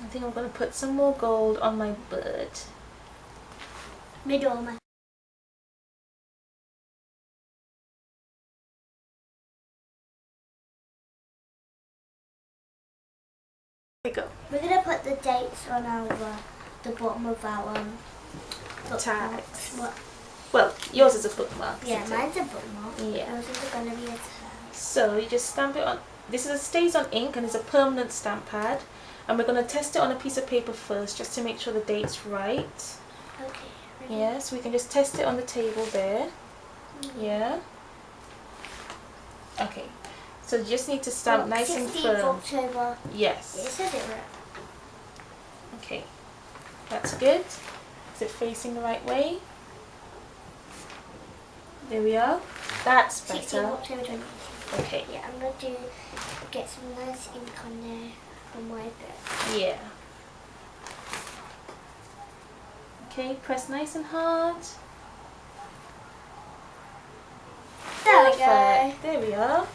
I think I'm going to put some more gold on my bird.
Middle of my...
There you go.
We're going to put the dates on the bottom of our
tags.
What?
Well, yours is a bookmark.
Yeah, mine's a bookmark.
Yeah.
Yours is going to be a tag.
So you just stamp it on. This is a stays on ink and it's a permanent stamp pad. And we're going to test it on a piece of paper first just to make sure the date's right.
Okay. Ready?
Yeah, so we can just test it on the table there. Yeah. Okay. So you just need to stamp nice and
16th
firm.
October.
Yes.
It says it right.
Okay. That's good. Is it facing the right way? There we are. That's better.
16th October 2018.
Okay.
Yeah, I'm going to get some nice ink on there for my bit.
Yeah. Okay, press nice and hard.
There we go.
Perfect. There we are.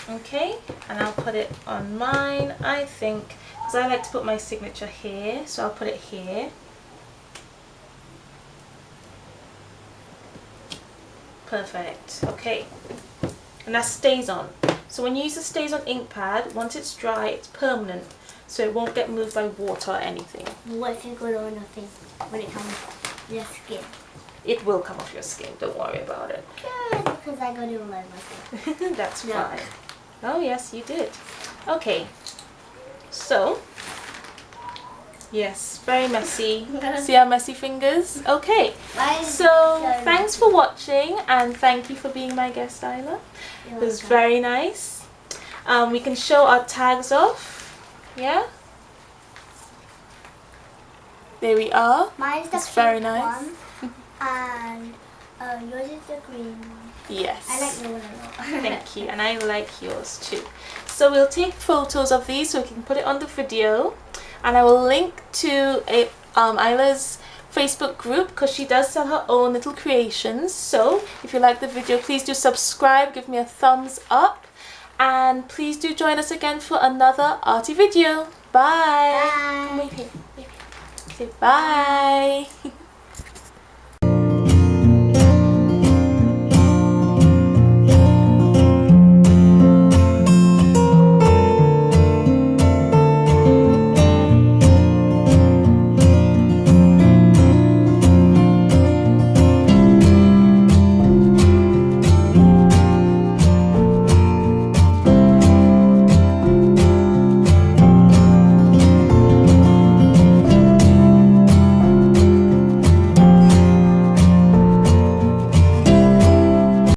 Okay, and I'll put it on mine, I think, because I like to put my signature here, so I'll put it here. Perfect. Okay, and that stays on. So when you use the stays on ink pad, once it's dry, it's permanent, so it won't get moved by water or anything.
What if you got on nothing when it comes to your skin?
It will come off your skin, don't worry about it.
Good, because I got it all over my skin.
That's
Look.
fine. Oh yes, you did. Okay, so yes, very messy. See our messy fingers? Okay, so thanks for watching and thank you for being my guest, Isla. It was very nice. We can show our tags off. Yeah? There we are.
Mine's the
It's very
pink
nice.
one, and yours is the green one.
Yes.
I like your one a lot.
Thank you, and I like yours too. So we'll take photos of these so we can put it on the video, and I will link to Isla's Facebook group because she does sell her own little creations. So if you like the video, please do subscribe, give me a thumbs up, and please do join us again for another arty video. Bye.
Bye.
Wait here. Say bye.